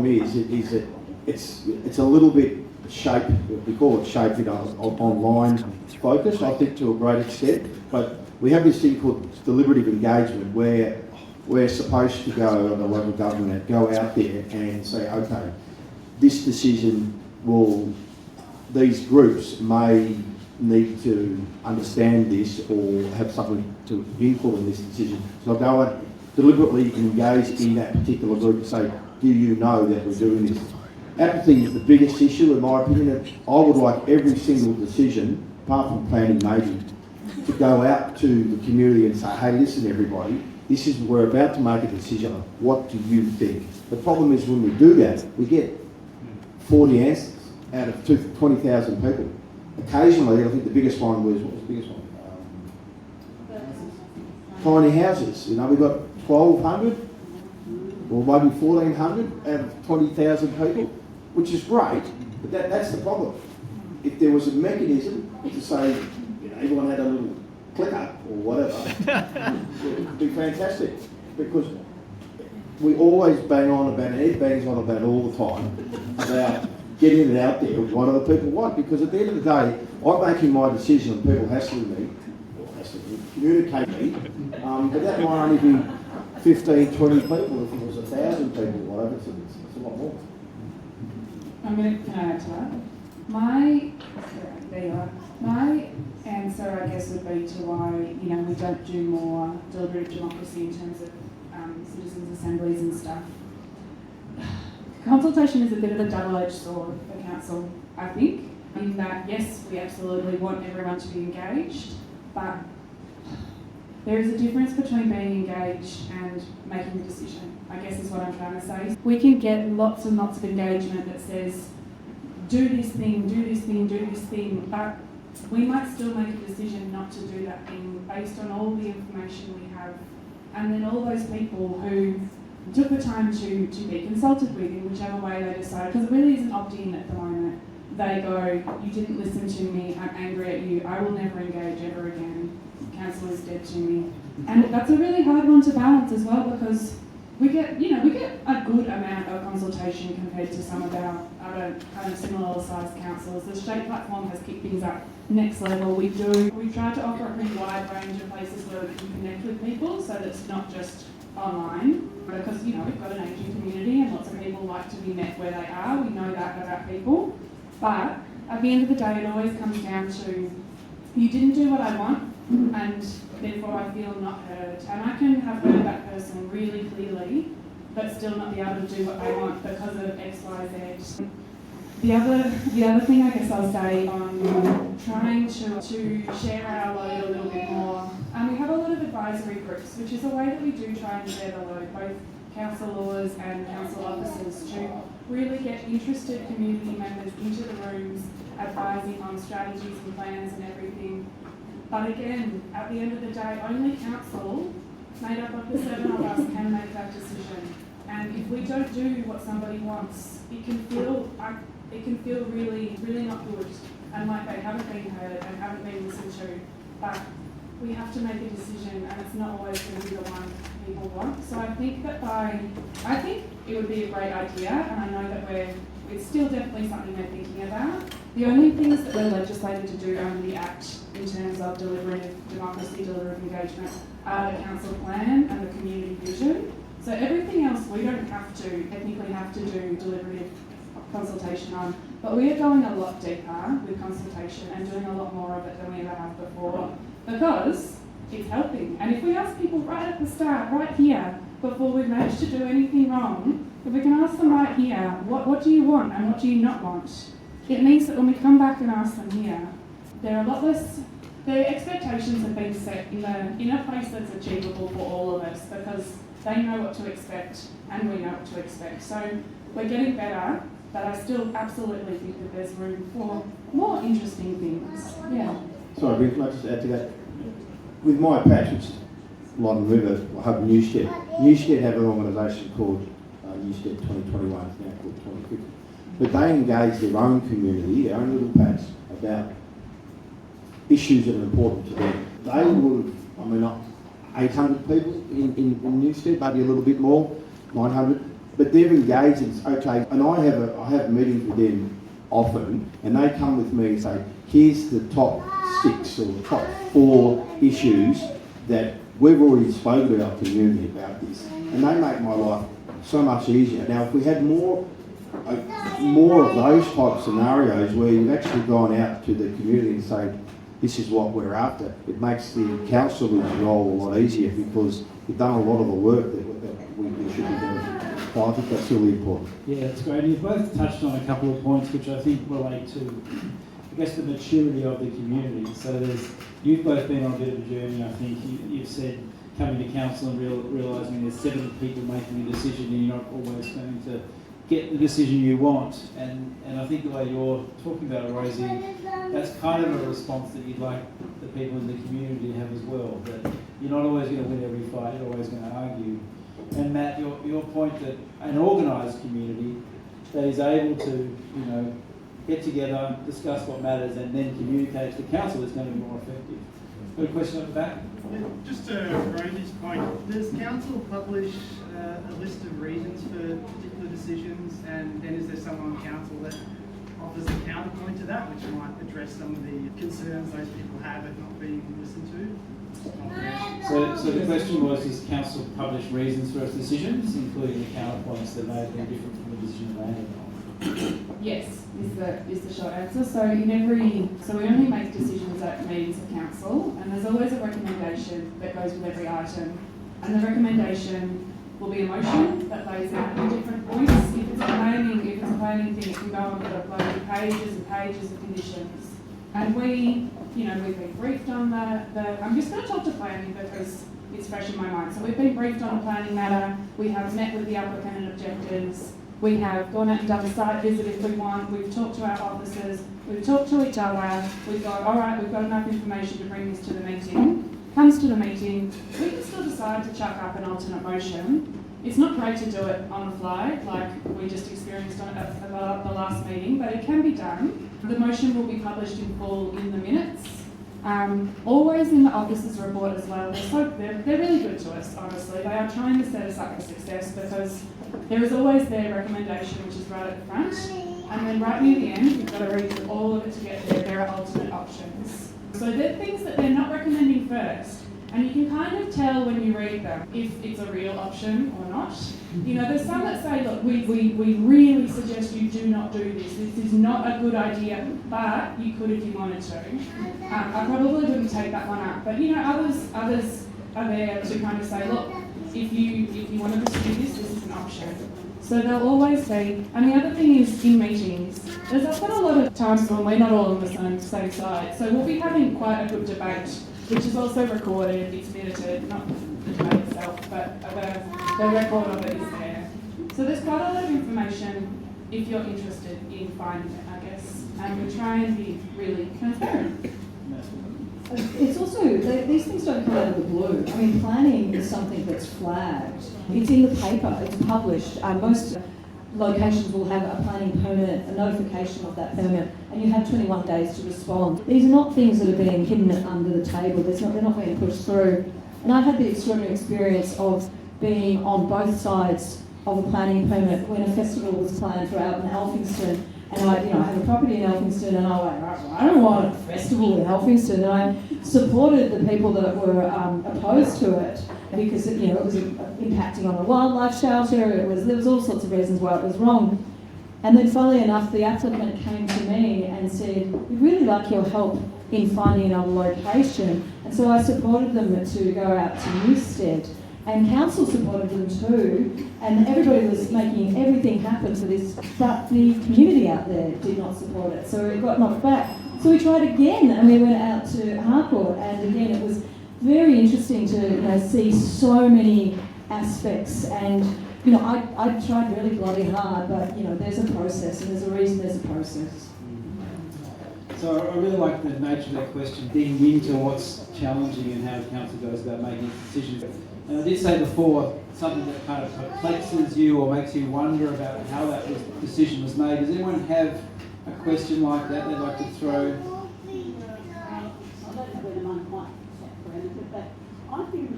is that it's a little bit shaped. We call it shaped, online focused, I think, to a great extent. But we have this thing called deliberative engagement, where we're supposed to go on the local government, go out there and say, okay, this decision these groups may need to understand this or have something to input in this decision. So I'll go and deliberately engage in that particular group and say, do you know that we're doing this? Apathy is the biggest issue, in my opinion. I would like every single decision, apart from planning maybe, to go out to the community and say, hey, listen everybody, this is, we're about to make a decision on what do you think. The problem is when we do that, we get 40 answers out of 20,000 people. Occasionally, I think the biggest one was, what was the biggest one? Tiny houses. You know, we got 1,200 or maybe 1,400 out of 20,000 people, which is great, but that's the problem. If there was a mechanism to say, you know, everyone had a little clicker or whatever, it would be fantastic, because we always bang on about, and Ed bangs on about all the time, about getting it out there, what other people want, because at the end of the day, I'm making my decision and people hassling me, or hassling me, communicate me, but that might only be 15, 20 people. If it was 1,000 people, whatever, it's a lot more. Can I add to that? There you are. My answer, I guess, would be to why, you know, we don't do more deliberative democracy in terms of citizens' assemblies and stuff. Consultation is a bit of a double-edged sword for council, I think, in that, yes, we absolutely want everyone to be engaged, but there is a difference between being engaged and making a decision, I guess is what I'm trying to say. We can get lots and lots of engagement that says, do this thing, do this thing, do this thing, but we might still make a decision not to do that thing based on all the information we have. And then all those people who took the time to be consulted with in whichever way they decide, because it really isn't opt-in at the moment. They go, you didn't listen to me, I'm angry at you, I will never engage ever again. Council is dead to me. And that's a really hard one to balance as well, because we get a good amount of consultation compared to some of our other kind of similar sized councils. The Shape platform has kicked things up next level. We try to offer a pretty wide range of places where we can connect with people, so that it's not just online, because, you know, we've got an ageing community and lots of people like to be met where they are. We know that about people. But at the end of the day, it always comes down to, you didn't do what I want, and therefore I feel not heard. And I can have heard that person really clearly, but still not be able to do what they want because of X, Y, Z. The other thing I guess I'll say on trying to share our load a little bit more, we have a lot of advisory groups, which is a way that we do try and share the load, both councillors and council officers, to really get interested community members into the rooms, advising on strategies and plans and everything. But again, at the end of the day, only council, made up of the 7 of us, can make that decision. And if we don't do what somebody wants, it can feel really, really not good, and like they haven't been heard and haven't been listened to. But we have to make a decision, and it's not always going to be the one people want. So I think it would be a great idea, and I know that it's still definitely something we're thinking about. The only things that we're legislated to do under the Act in terms of deliberative democracy, deliberative engagement, are the council plan and the community vision. So everything else we don't technically have to do deliberative consultation on, but we are going a lot deeper with consultation and doing a lot more of it than we ever have before, because it's helping. And if we ask people right at the start, right here, before we manage to do anything wrong, if we can ask them right here, what do you want and what do you not want? It means that when we come back and ask them here, they're a lot less, their expectations have been set in a place that's achievable for all of us, because they know what to expect and we know what to expect. So we're getting better, but I still absolutely think that there's room for more interesting things. Yeah. Sorry, Bryn, can I just add to that? With my patch, which is London River, I have Newstead. Newstead have an organisation called Newstead 2021, it's now called 2050. But they engage their own community, their own little patch, about issues that are important to them. They would, 800 people in Newstead, maybe a little bit more, 900. But they're engaged, it's okay. And I have meetings with them often, and they come with me and say, here's the top 6 or the top 4 issues that we've already spoken to our community about this. And they make my life so much easier. Now, if we had more of those type of scenarios where you've actually gone out to the community and say, this is what we're after, it makes the councillor's role a lot easier, because we've done a lot of the work that we should be doing. Well, I think that's really important. Yeah, that's great. You've both touched on a couple of points which I think relate to, I guess, the maturity of the community. So you've both been on a bit of a journey, I think. You've said coming to council and realising there's 7 people making a decision and you're not always going to get the decision you want. And I think the way you're talking about it, Rosie, that's kind of a response that you'd like the people in the community to have as well. That you're not always going to win every fight, you're always going to argue. And Matt, your point that an organised community that is able to, get together, discuss what matters, and then communicate to the council is going to be more effective. Got a question at the back? Yeah, just to Rosie's point, does council publish a list of reasons for particular decisions, and then is there someone on council that offers a counterpoint to that, which might address some of the concerns those people have at not being listened to? So the question was, does council publish reasons for its decisions, including the counterpoints that may have been different from the decision they made? Yes, is the short answer. So we only make decisions at meetings of council, and there's always a recommendation that goes with every item. And the recommendation will be a motion that lays out in different points. If it's a planning thing, it can go on for like pages and pages of conditions. And we've been briefed on the I'm just going to talk to planning because it's fresh in my mind. So we've been briefed on a planning matter. We have met with the applicant and objectors. We have gone out and done a site visit if we want. We've talked to our officers. We've talked to each other. We've got, all right, we've got enough information to bring this to the meeting. Comes to the meeting, we can still decide to chuck up an alternate motion. It's not great to do it on the fly, like we just experienced on at the last meeting, but it can be done. The motion will be published in full in the minutes. Always in the officers' report as well. They're really good to us, honestly. They are trying to set us up for success because there is always their recommendation, which is right at the front, and then right near the end, you've got to read through all of it to get there. There are alternate options. So they're things that they're not recommending first, and you can kind of tell when you read them if it's a real option or not. There's some that say, look, we really suggest you do not do this. This is not a good idea, but you could if you wanted to. I probably wouldn't take that one up, but others are there to kind of say, look, if you want to pursue this is an option. So they'll always say, and the other thing is in meetings, there's often a lot of times when we're not all on the same side. So we'll be having quite a good debate, which is also recorded, it's minuted, not the debate itself, but the record of it is there. So there's quite a lot of information if you're interested in finding it, I guess. And we try and be really transparent. It's also, these things don't come out of the blue. I mean, planning is something that's flagged. It's in the paper, it's published. Most locations will have a planning permit, a notification of that permit, and you have 21 days to respond. These are not things that are being hidden under the table. They're not being pushed through. And I had the extraordinary experience of being on both sides of a planning permit when a festival was planned for out in Elphinston. And I have a property in Elphinston, and I went, I don't want a festival in Elphinston. And I supported the people that were opposed to it because it was impacting on a wildlife shelter. There was all sorts of reasons why it was wrong. And then, funnily enough, the applicant came to me and said, "We'd really like your help in finding another location." And so I supported them to go out to Newstead. And council supported them too, and everybody was making everything happen for this, but the community out there did not support it, so it got knocked back. So we tried again, and we went out to Harcourt, and again it was very interesting to see so many aspects, and I tried really bloody hard, but there's a process, and there's a reason there's a process. So I really like the nature of that question, digging into what's challenging and how the council goes about making decisions. And I did say before, something that kind of perplexes you or makes you wonder about how that decision was made. Does anyone have a question like that they'd like to throw? I don't know whether mine quite separated, but I think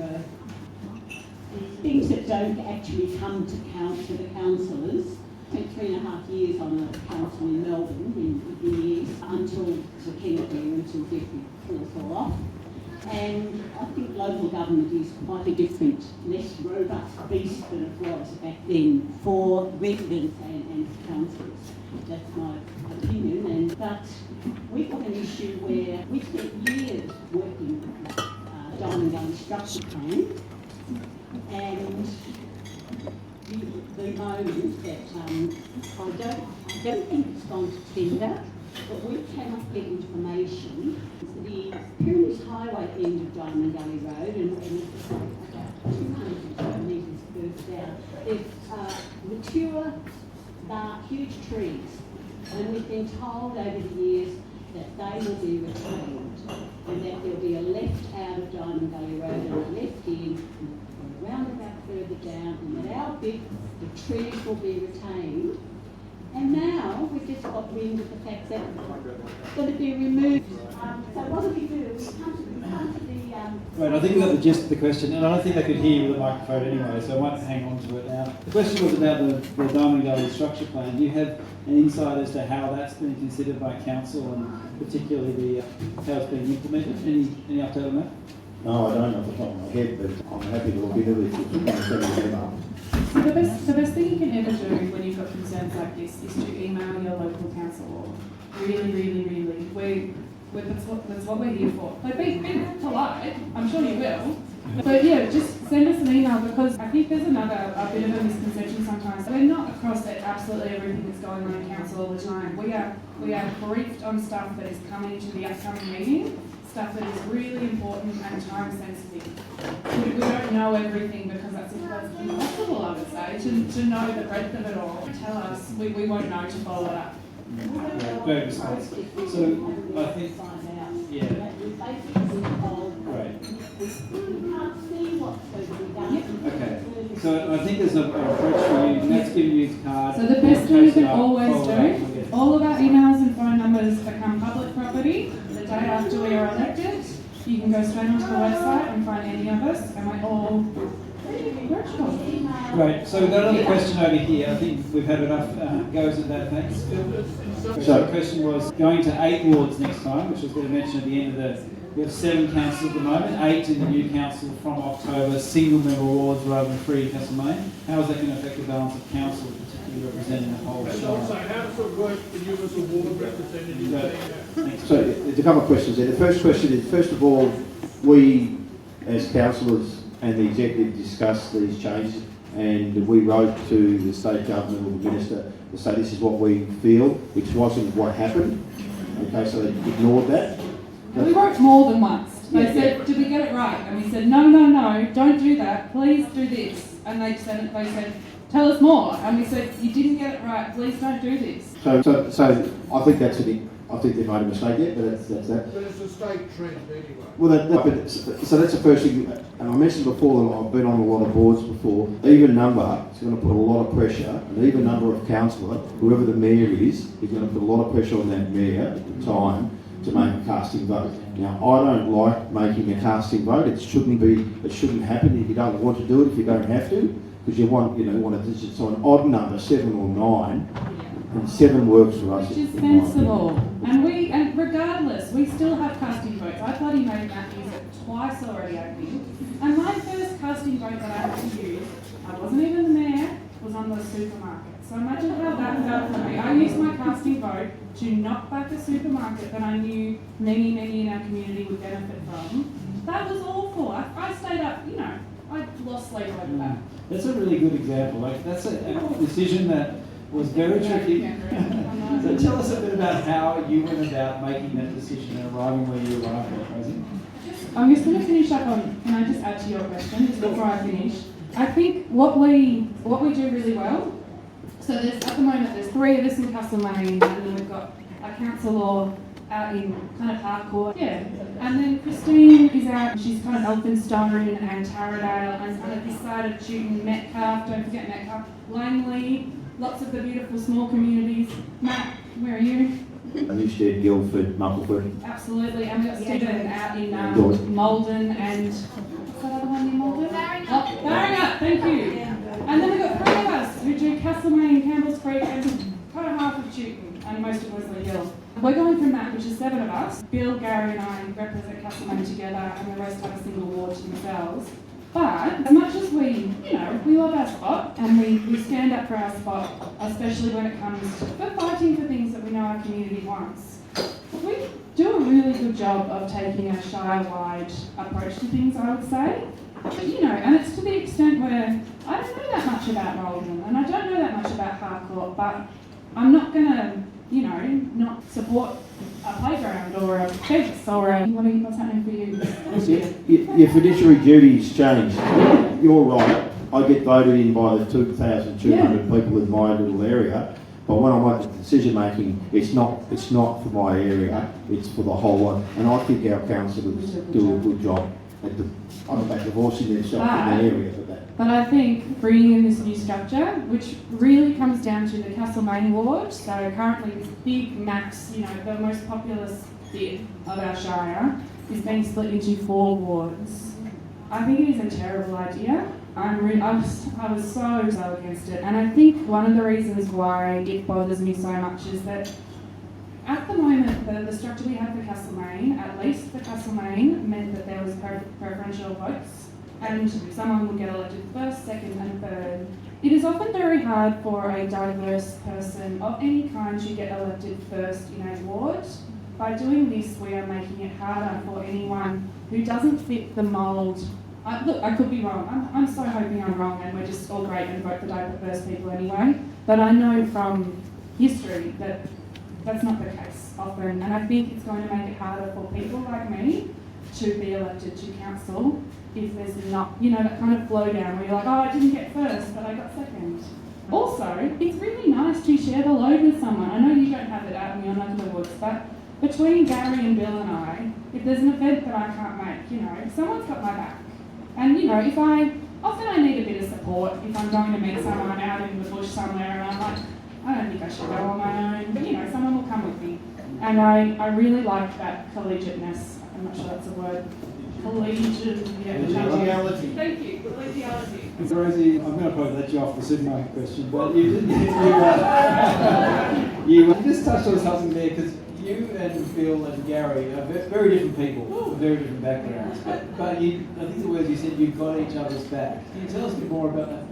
things that don't actually come to the councillors. I spent 3.5 years on a council in Melbourne in years until the Kennedy, until Jeffrey fell off. And I think local government is quite a different, less robust beast than it was back then for residents and councillors. That's my opinion. But we've got an issue where we spent years working Diamond Gully structure plan, and the moment that I don't think it's gone to tender, but we cannot get information. The Pyrenees Highway end of Diamond Gully Road, and 200 metres further down. They're mature, huge trees, and we've been told over the years that they will be retained, and that there'll be a left out of Diamond Valley Road and a left in, and a roundabout further down, and that our bit, the trees will be retained. And now we've just got wind of the fact that it's going to be removed. So what do? We come to the Right, I think we got the gist of the question, and I don't think they could hear you with the microphone anyway, so I might hang on to it now. The question was about the Diamond Valley structure plan. Do you have an insight as to how that's been considered by council, and particularly how it's being implemented? Any update on that? No, I don't off the top of my head, but I'm happy to look into it if you can send me an email. So the best thing you can ever do when you've got concerns like this is to email your local council. Really. That's what we're here for. Like, be polite, I'm sure you will. But yeah, just send us an email, because I think there's a bit of a misconception sometimes. We're not across that absolutely everything that's going on in council all the time. We are briefed on stuff that is coming to the upcoming meeting, stuff that is really important and time sensitive. We don't know everything, because that's impossible, I would say, to know the breadth of it all. Tell us, we won't know to follow it up. Great response. So I think, yeah. Right. Okay. So I think there's an approach for you. Matt's giving you his card. So the best thing you can always do, all of our emails and phone numbers become public property the day after we are elected. You can go straight onto the website and find any of us, and we're all virtual. Great. So we've got another question over here. I think we've had enough goes at that. Thanks, Phil. So the question was going to 8 wards next time, which I was going to mention at the end of we have 7 councils at the moment, 8 in the new council from October, single member wards rather than 3 in Castlemaine. How is that going to affect the balance of council, particularly representing the whole And also, how does it work for you as a ward representative? So there's a couple of questions there. The first question is, first of all, we as councillors and the executive discussed these changes, and we wrote to the state government or the minister to say this is what we feel, which wasn't what happened. Okay, so they ignored that. We wrote more than once. They said, did we get it right? And we said, no, don't do that. Please do this. And they said, tell us more. And we said, you didn't get it right. Please don't do this. So I think that's I think they made a mistake there, but that's that. But it's a state trend anyway. Well, so that's the first thing, and I mentioned before that I've been on a lot of boards before. Even number is going to put a lot of pressure, and even number of councillor, whoever the mayor is going to put a lot of pressure on that mayor at the time to make a casting vote. Now, I don't like making a casting vote. It shouldn't happen if you don't want to do it, if you don't have to, because you want a decision. So an odd number, 7 or 9, and 7 works for us. Which is sensible. And regardless, we still have casting votes. I bloody made Matt use it twice already, I think. And my first casting vote that I had to use, I wasn't even the mayor, was on the supermarket. So imagine how that felt for me. I used my casting vote to knock back a supermarket that I knew many in our community would benefit from. That was awful. I stayed up, I lost sleep over that. That's a really good example. Like, that's a decision that was very tricky. So tell us a bit about how you went about making that decision and arriving where you arrived at, Rosie. I'm just going to finish up on, can I just add to your question just before I finish? I think what we do really well, so at the moment there's 3 of us in Castlemaine, and then we've got a councillor out in kind of hardcore. Yeah. And then Christine is out, she's kind of Elphinstone and Taradale, and kind of this side of Chewton, Metcalfe, don't forget Metcalfe, Langley, lots of the beautiful small communities. Matt, where are you? Newstead, Guildford, Musselburgh. Absolutely, and we've got Stephen out in Malden and what's that other one in Malden? Barringa, thank you. And then we've got 3 of us who do Castlemaine, Campbell's Creek, and kind of half of Chewton, and most of Wesley Hill. We're going from that, which is 7 of us. Bill, Gary, and I represent Castlemaine together, and the rest have a single ward to themselves. But as much as we love our spot and we stand up for our spot, especially when it comes to fighting for things that we know our community wants, we do a really good job of taking a shy-wide approach to things, I would say. And it's to the extent where I don't know that much about Malden and I don't know that much about Harcourt, but I'm not going to, not support a playground or a fence or what's happening for you? Your fiduciary duties change. you're right. I get voted in by the 2,200 people in my little area. But when I'm at the decision making, it's not for my area, it's for the whole lot. And I think our councillors do a good job at divorcing themselves in that area for that. But I think bringing in this new structure, which really comes down to the Castlemaine ward, so currently this big mass, the most populous bit of our shire, is being split into 4 wards. I think it is a terrible idea. I was so against it, and I think one of the reasons why it bothers me so much is that at the moment, the structure we have for Castlemaine, at least for Castlemaine, meant that there was preferential votes, and someone would get elected first, second, and third. It is often very hard for a diverse person of any kind to get elected first in a ward. By doing this, we are making it harder for anyone who doesn't fit the mould. Look, I could be wrong. I'm so hoping I'm wrong and we're just all great and vote for diverse people anyway. But I know from history that that's not the case often. And I think it's going to make it harder for people like me to be elected to council if there's not, that kind of flow down where you're like, oh, I didn't get first, but I got second. Also, it's really nice to share the load with someone. I know you don't have it out in your neck of the woods, but between Gary and Bill and I, if there's an event that I can't make, someone's got my back. And often I need a bit of support if I'm going to meet someone out in the bush somewhere and I'm like, I don't think I should go on my own, but someone will come with me. And I really like that collegiateness. I'm not sure that's a word. Collegiality. Thank you, collegiality. Rosie, I'm going to probably let you off the supermarket question, but you just touched on something there, because you and Bill and Gary are very different people, with very different backgrounds. But I think the words you said, you've got each other's back. Can you tell us a bit more about that?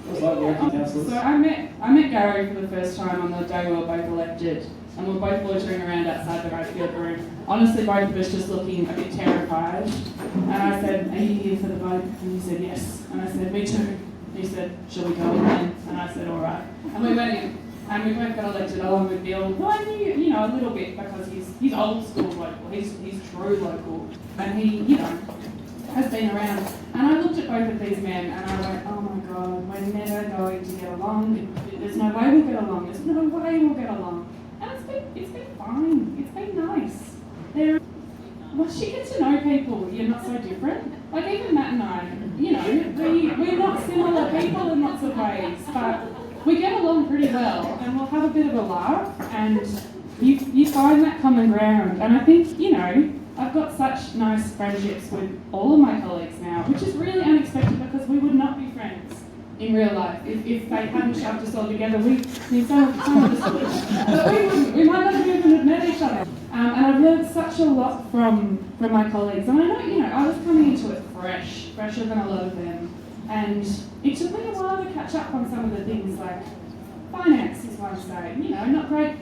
What's like working councillors? So I met Gary for the first time on the day we were both elected, and we were both loitering around outside the Rosefield room. Honestly, both of us just looking a bit terrified. And I said, are you here for the vote? And he said, yes. And I said, me too. And he said, shall we go in? And I said, all right. And we went in. And we both got elected along with Bill, who I knew, a little bit because he's old school local, he's true local, and he, has been around. And I looked at both of these men and I went, oh my God, we're never going to get along. There's no way we'll get along. There's no way we'll get along. And it's been fine. It's been nice. Once you get to know people, you're not so different. Like even Matt and I, we're not similar people in lots of ways, but we get along pretty well, and we'll have a bit of a laugh, and you find that common ground. And I think, I've got such nice friendships with all of my colleagues now, which is really unexpected because we would not be friends in real life if they hadn't shoved us all together. Some of us would, but we might not have even have met each other. And I've learned such a lot from my colleagues, and I know, I was coming into it fresher than a lot of them. And it took me a while to catch up on some of the things like finance is one say, not great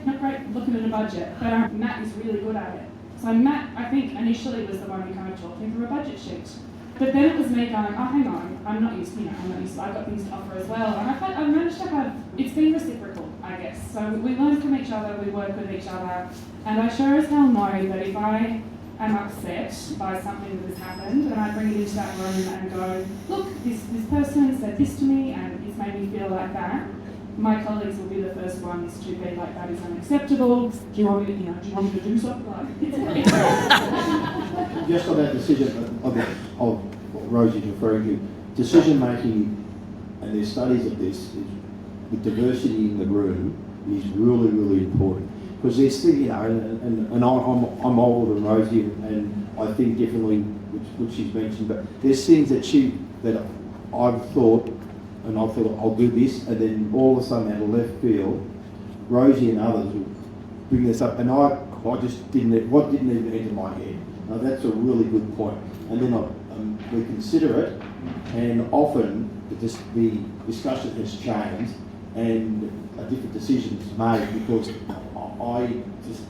looking at a budget, but Matt is really good at it. So Matt, I think, initially was the one who kind of talked me through a budget sheet. But then it was me going, oh, hang on, I'm not used to, I've got things to offer as well. And I've managed to have, it's been reciprocal, I guess. So we learn from each other, we work with each other, and I sure as hell know that if I am upset by something that has happened, and I bring it into that room and go, look, this person said this to me and it's made me feel like that, my colleagues will be the first ones to be like, that is unacceptable. Do you want me to do something? Just on that decision of what Rosie's referring to, decision making, and there's studies of this, with diversity in the room is really, really important. Because there's things, and I'm older than Rosie, and I think differently, which she's mentioned, but there's things that I've thought, and I thought I'll do this, and then all of a sudden out of left field, Rosie and others will bring this up, and I just didn't even enter my head. Now that's a really good point. And then we consider it, and often the discussion has changed, and a different decision is made because I just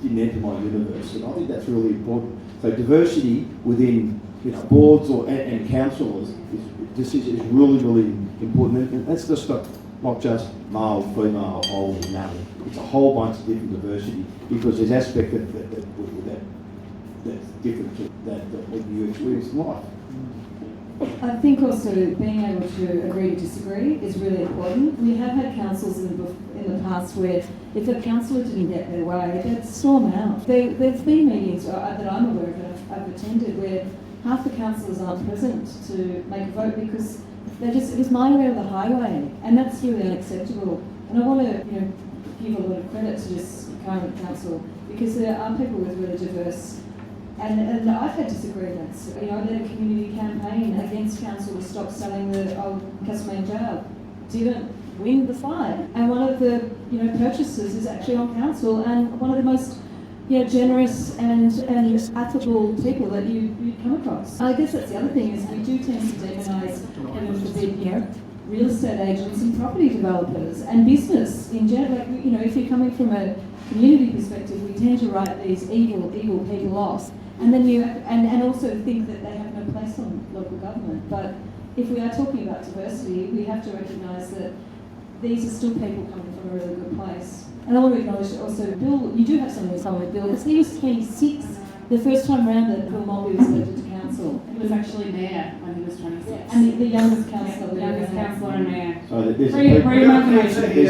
didn't enter my universe, and I think that's really important. So diversity within boards and councillors is really, really important, and that's just not just male, female, old, and young. It's a whole bunch of different diversity because there's aspects that's different to that what you experience in life. I think also being able to agree to disagree is really important. We have had councils in the past where if a councillor didn't get their way, they'd storm out. There's been meetings that I'm aware of and I've attended where half the councillors aren't present to make a vote because it was my way or the highway, and that's really unacceptable. And I want to give a lot of credit to this current council because there are people with really diverse. And I've had disagreements. I led a community campaign against council to stop selling the old Castlemaine jail. Didn't win the fight. And one of the purchasers is actually on council and one of the most generous and affable people that you come across. I guess that's the other thing is we do tend to demonise heaven forbid, real estate agents and property developers and business in general. Like, if you're coming from a community perspective, we tend to write these evil people off. And then and also think that they have no place on local government. But if we are talking about diversity, we have to recognise that these are still people coming from a really good place. And I want to acknowledge that also Bill, you do have something in common with Bill, because he was 26 the first time round that Bill Mulvey was elected to council. He was actually mayor when he was 26. And the youngest councillor. The youngest councillor and mayor. So there's a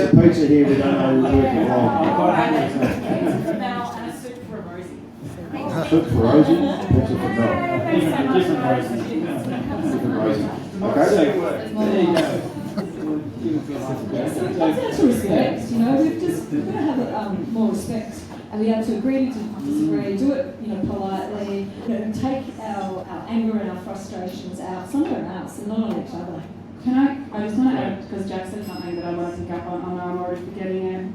pizza here, we don't know who's working wrong. For Mel and a soup for Rosie. Soup for Rosie, pizza for Mel. Different Rosie. Different Rosie. Okay. There you go. So it comes down to respect, we've got to have more respect, and we have to agree to disagree, do it, politely, take our anger and our frustrations out somewhere else and not on each other. I just want to add, because Jack said something that I want to pick up on, I'm already forgetting it.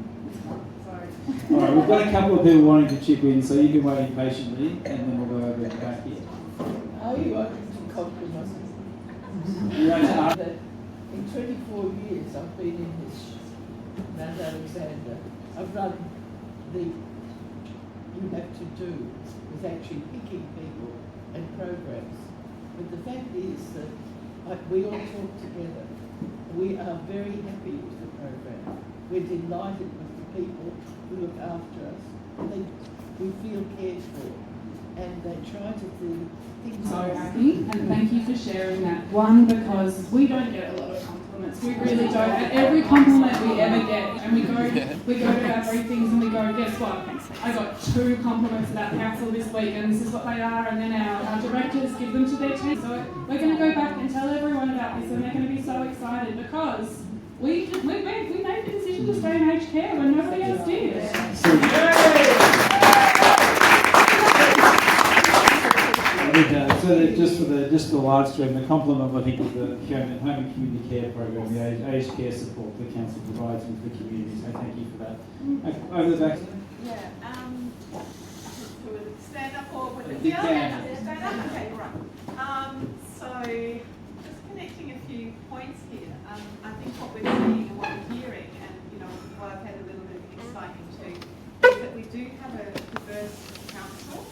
Sorry. All right, we've got a couple of people wanting to chip in, so you've been waiting patiently, and then we'll go over to the back here. Are you open to compromise? You want to ask? In 24 years I've been in this Mount Alexander. I've run the you have to do with actually picking people and programs. But the fact is that we all talk together. We are very happy with the program. We're delighted with the people who look after us. We feel cared for. And they try to do things. So happy, and thank you for sharing that. One, because we don't get a lot of compliments. We really don't. And every compliment we ever get, and we go to our briefings and we go, guess what? I got 2 compliments about council this week, and this is what they are. And then our directors give them to their team. So we're going to go back and tell everyone about this, and they're going to be so excited because we made the decision to stay in aged care when nobody else did. So just for the live stream, the compliment I think is the home and community care program, the aged care support the council provides with the community. So thank you for that. Over the back. Yeah. Stand up or with Big the Dan. stand up. Okay, right. So just connecting a few points here. I think what we're seeing and what we're hearing, and what I've had a little bit of insight into, is that we do have a diverse council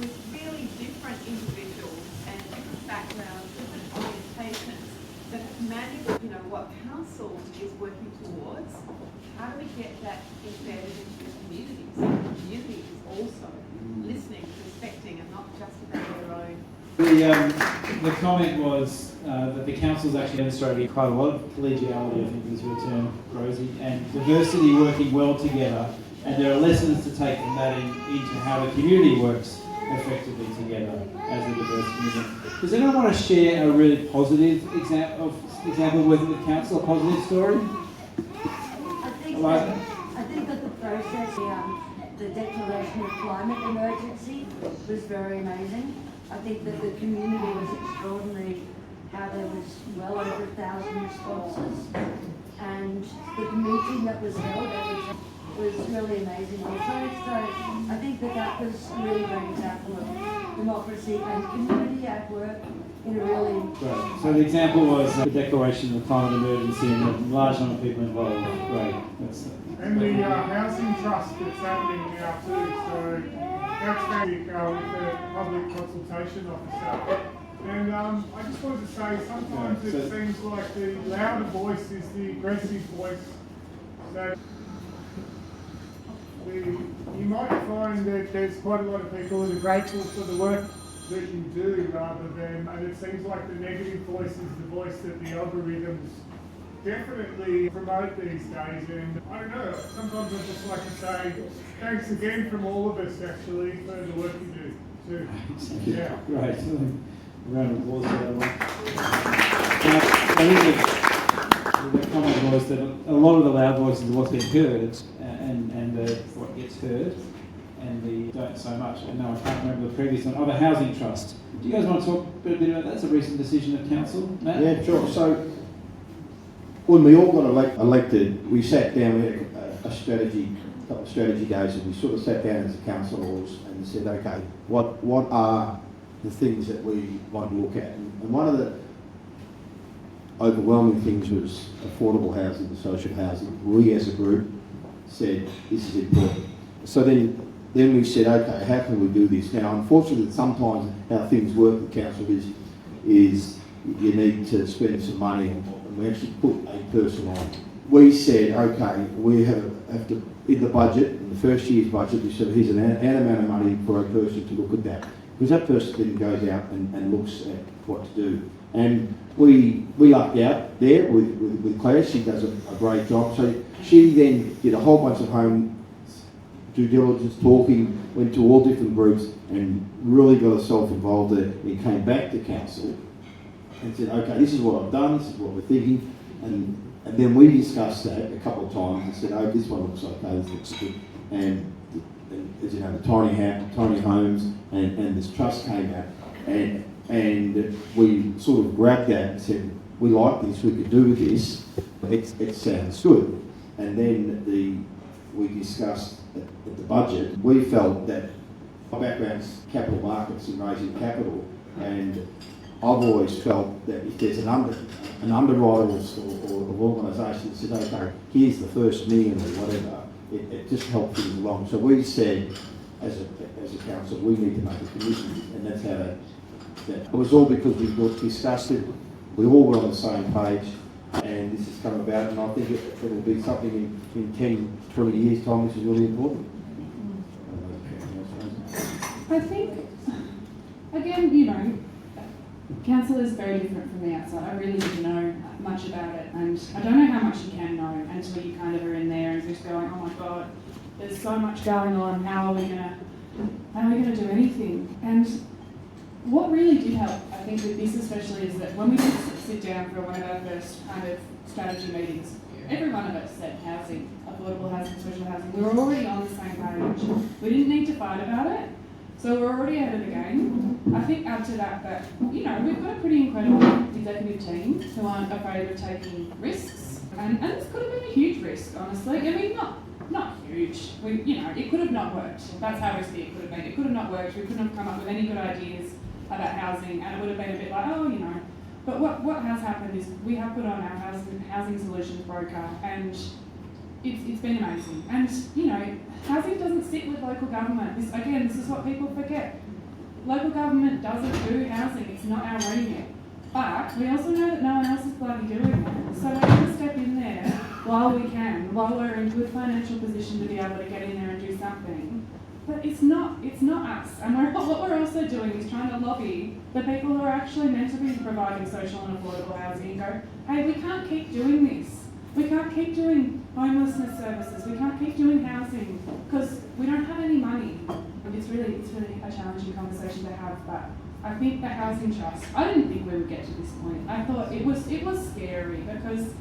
with really different individuals and different backgrounds, different orientations that have managed, what council is working towards. How do we get that embedded into the communities? The community is also listening, respecting, and not just about their own. The comment was that the council's actually demonstrated quite a lot of collegiality, I think was your term, Rosie, and diversity working well together. And there are lessons to take from that into how the community works effectively together as a diverse community. Does anyone want to share a really positive example of working with council, a positive story? I think that the process, the declaration of climate emergency was very amazing. I think that the community was extraordinary, how there was well over 1,000 responses, and the meeting that was held was really amazing also. So I think that was a really great example of democracy and community at work in a really... Great. So the example was the declaration of climate emergency and a large number of people involved. Great. And the housing trust that's happening now too. So that's fantastic with the public consultation officer. And I just wanted to say, sometimes it seems like the louder voice is the aggressive voice. So you might find that there's quite a lot of people that are grateful for the work that you do rather than, and it seems like the negative voice is the voice that the algorithms definitely promote these days. And I don't know, sometimes I just like to say thanks again from all of us actually for the work you do too. Yeah. Great. A round of applause for that one. I think the comment was that a lot of the loud voices are what's being heard and what gets heard, and the don't so much. And no, I can't remember the previous one. Oh, the housing trust. Do you guys want to talk a bit about that? That's a recent decision of council, Matt? Yeah, sure. So when we all got elected, we sat down, we had a couple of strategy days, and we sort of sat down as the councillors and said, okay, what are the things that we want to look at? And one of the overwhelming things was affordable housing and social housing. We as a group said this is important. So then we said, okay, how can we do this? Now, unfortunately, sometimes how things work with council is you need to spend some money, and we actually put a person on. We said, okay, we have to, in the budget, in the first year's budget, we said here's an amount of money for a person to look at that. Because that person then goes out and looks at what to do. And we lucked out there with Claire. She does a great job. So she then did a whole bunch of home due diligence, talking, went to all different groups and really got herself involved there. And came back to council and said, okay, this is what I've done, this is what we're thinking. And then we discussed that a couple of times and said, oh, this one looks okay, this looks good. And as you know, the tiny homes and this trust came out. And we sort of grabbed that and said, we like this, we could do with this, it sounds good. And then we discussed at the budget, we felt that my background's capital markets and raising capital, and I've always felt that if there's an underwriter or organisation that says, okay, here's the first million or whatever, it just helps things along. So we said, as a council, we need to make a commission, and that's how that was all because we discussed it. We all were on the same page, and this has come about, and I think it will be something in 10, 20 years' time, which is really important. I think, again, you know, council is very different from the outside. I really didn't know much about it, and I don't know how much you can know until you kind of are in there and just going, oh my God, there's so much going on, how are we gonna do anything? And what really did help, I think, with this especially, is that when we did sit down for one of our first kind of strategy meetings, every one of us said housing, affordable housing, social housing. We were already on the same page. We didn't need to fight about it, so we're already ahead of the game. I think add to that, you know, we've got a pretty incredible executive team who aren't afraid of taking risks, and this could have been a huge risk, honestly. I mean, not huge. It could have not worked. That's how risky it could have been. It could have not worked. We couldn't have come up with any good ideas about housing, and it would have been a bit like, oh, you know. But what has happened is we have put on our housing solutions broker, and it's been amazing. And you know, housing doesn't sit with local government. This is what people forget. Local government doesn't do housing. It's not our remit. But we also know that no one else is bloody doing it. So we're going to step in there while we can, while we're in good financial position to be able to get in there and do something. But it's not us. And what we're also doing is trying to lobby the people who are actually meant to be providing social and affordable housing and go, hey, we can't keep doing this. We can't keep doing homelessness services. We can't keep doing housing because we don't have any money. And it's really a challenging conversation to have. But I think the housing trust, I didn't think we would get to this point. I thought it was scary because,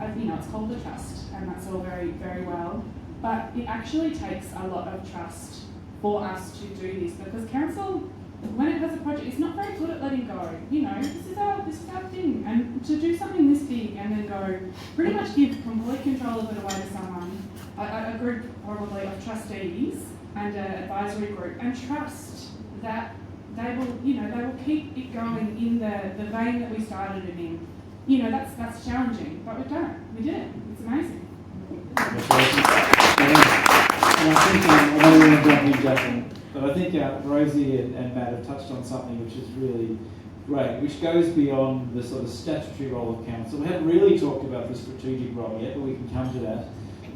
it's called the trust, and that's all very, very well. But it actually takes a lot of trust for us to do this, because council, when it has a project, it's not very good at letting go. You know, this is our thing, and to do something this big and then go, pretty much give complete control of it away to someone, a group probably of trustees and an advisory group, and trust that they will keep it going in the vein that we started it in. You know, that's challenging, but we've done it. We did it. It's amazing. And I think, I know we're going to jump in, Jacqueline, but I think Rosie and Matt have touched on something which is really great, which goes beyond the sort of statutory role of council. We haven't really talked about the strategic role yet, but we can come to that.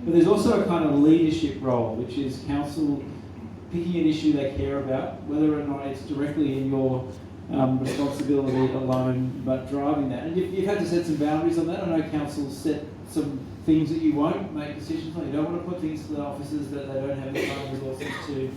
But there's also a kind of leadership role, which is council picking an issue they care about, whether or not it's directly in your responsibility alone, but driving that. And you've had to set some boundaries on that. I know councils set some things that you won't make decisions on. You don't want to put things to the officers that they don't have the time and resources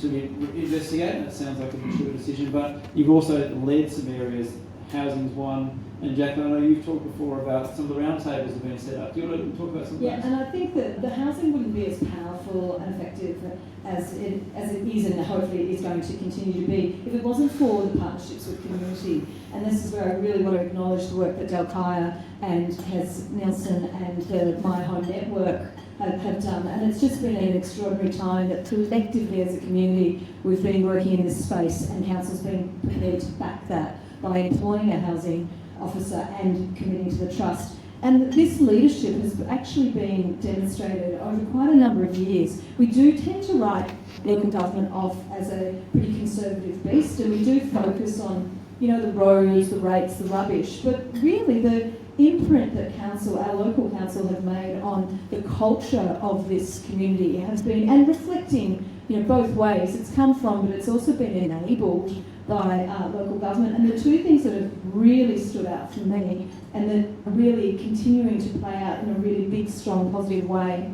to investigate, and that sounds like a mature decision. But you've also led some areas. Housing's one, and Jacqueline, I know you've talked before about some of the roundtables that have been set up. Do you want to talk about some of those? Yeah, and I think that the housing wouldn't be as powerful and effective as it is, and hopefully it is going to continue to be, if it wasn't for the partnerships with community. And this is where I really want to acknowledge the work that Del Kaya and Hez Nelson and the My Home Network have done. And it's just been an extraordinary time that collectively as a community we've been working in this space, and council's been prepared to back that by employing a housing officer and committing to the trust. And this leadership has actually been demonstrated over quite a number of years. We do tend to write local government off as a pretty conservative beast, and we do focus on, you know, the roads, the rates, the rubbish. But really the imprint that council, our local council, have made on the culture of this community has been, and reflecting, you know, both ways. It's come from, but it's also been enabled by local government. And the two things that have really stood out for me, and that are really continuing to play out in a really big, strong, positive way,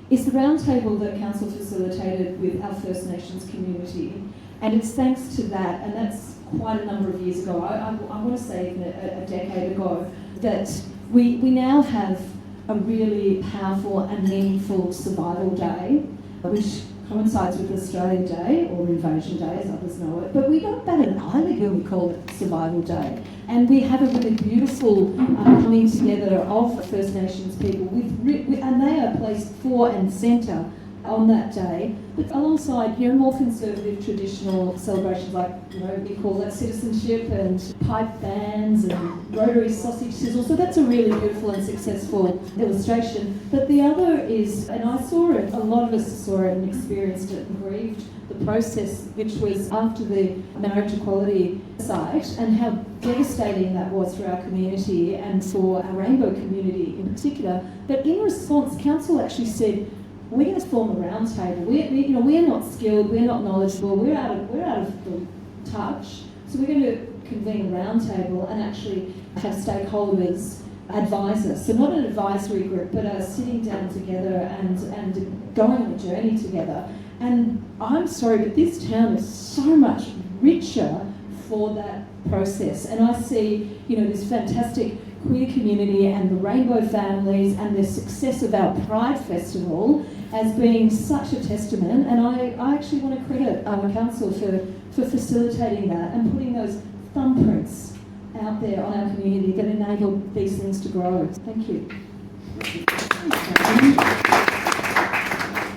is the roundtable that council facilitated with our First Nations community. And it's thanks to that, and that's quite a number of years ago, I want to say even a decade ago, that we now have a really powerful and meaningful survival day, which coincides with Australia Day, or Invasion Day as others know it, but we don't bat an eyelid when we call it Survival Day. And we have a really beautiful coming together of First Nations people, and they are placed fore and centre on that day, but alongside, you know, more conservative traditional celebrations like, you know, we call that citizenship and pipe bands and Rotary sausage sizzle. So that's a really beautiful and successful illustration. But the other is, and I saw it, a lot of us saw it and experienced it and grieved the process, which was after the marriage equality site, and how devastating that was for our community and for our rainbow community in particular. But in response, council actually said, we're going to form a round table. We're not skilled, we're not knowledgeable, we're out of the touch. So we're going to convene a round table and actually have stakeholders advise us. So not an advisory group, but sitting down together and going on a journey together. And I'm sorry, but this town is so much richer for that process. And I see, you know, this fantastic queer community and the rainbow families and the success of our Pride Festival as being such a testament, and I actually want to credit our council for facilitating that and putting those thumbprints out there on our community that enable these things to grow. Thank you.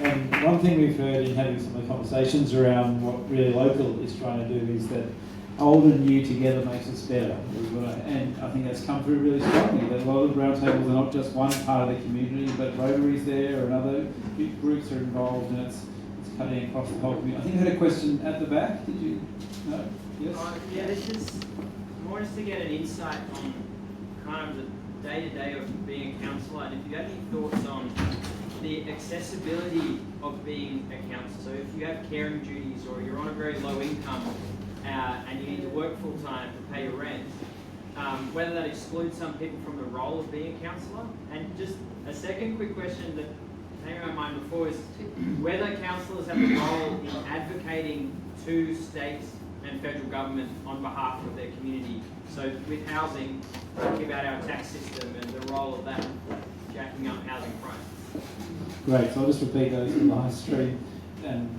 And one thing we've heard in having some of the conversations around what really local is trying to do is that old and new together makes us better. And I think that's come through really strongly, that a lot of roundtables are not just one part of the community, but Rotary's there and other groups are involved, and it's cutting across the whole community. I think I had a question at the back. Did you? No? Yes? Yeah, this is more just to get an insight on kind of the day-to-day of being a councillor, and if you have any thoughts on the accessibility of being a councillor. So if you have caring duties or you're on a very low income, and you need to work full time to pay your rent, whether that excludes some people from the role of being a councillor. And just a second quick question that came to my mind before is whether councillors have a role in advocating to states and federal government on behalf of their community. So with housing, thinking about our tax system and the role of that jacking up housing prices. Great, so I'll just repeat those in the live stream. And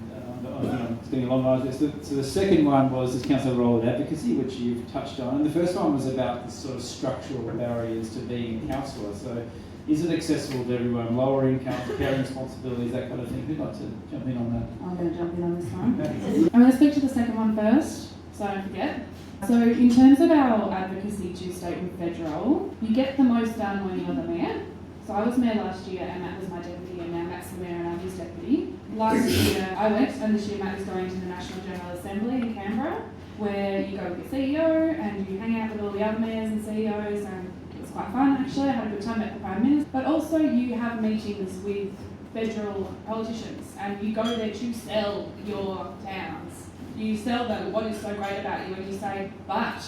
it's getting a long line. So the second one was this council role in advocacy, which you've touched on. And the first one was about the sort of structural barriers to being a councillor. So is it accessible to everyone? Lower income, care responsibilities, that kind of thing. Who'd like to jump in on that? I'm going to jump in on this one. I'm going to speak to the second one first, so I don't forget. So in terms of our advocacy to state and federal, you get the most done when you're the mayor. So I was mayor last year and Matt was my deputy, and now Matt's the mayor and I'm his deputy. Last year I went, and this year Matt is going to the National General Assembly in Canberra, where you go with your CEO and you hang out with all the other mayors and CEOs, and it was quite fun actually. I had a good time, met the Prime Minister. But also you have meetings with federal politicians, and you go there to sell your towns. You sell them what is so great about you, and you say, but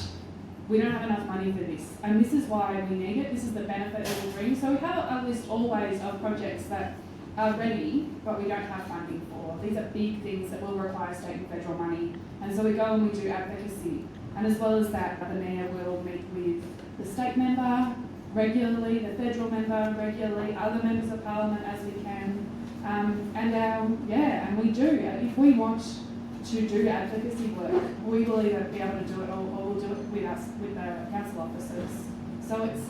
we don't have enough money for this, and this is why we need it, this is the benefit it will bring. So we have a list always of projects that are ready, but we don't have funding for. These are big things that will require state and federal money, and so we go and we do advocacy. And as well as that, the mayor will meet with the state member regularly, the federal member regularly, other members of parliament as we can, and we do. If we want to do advocacy work, we will either be able to do it or we'll do it with us, with the council officers. So it's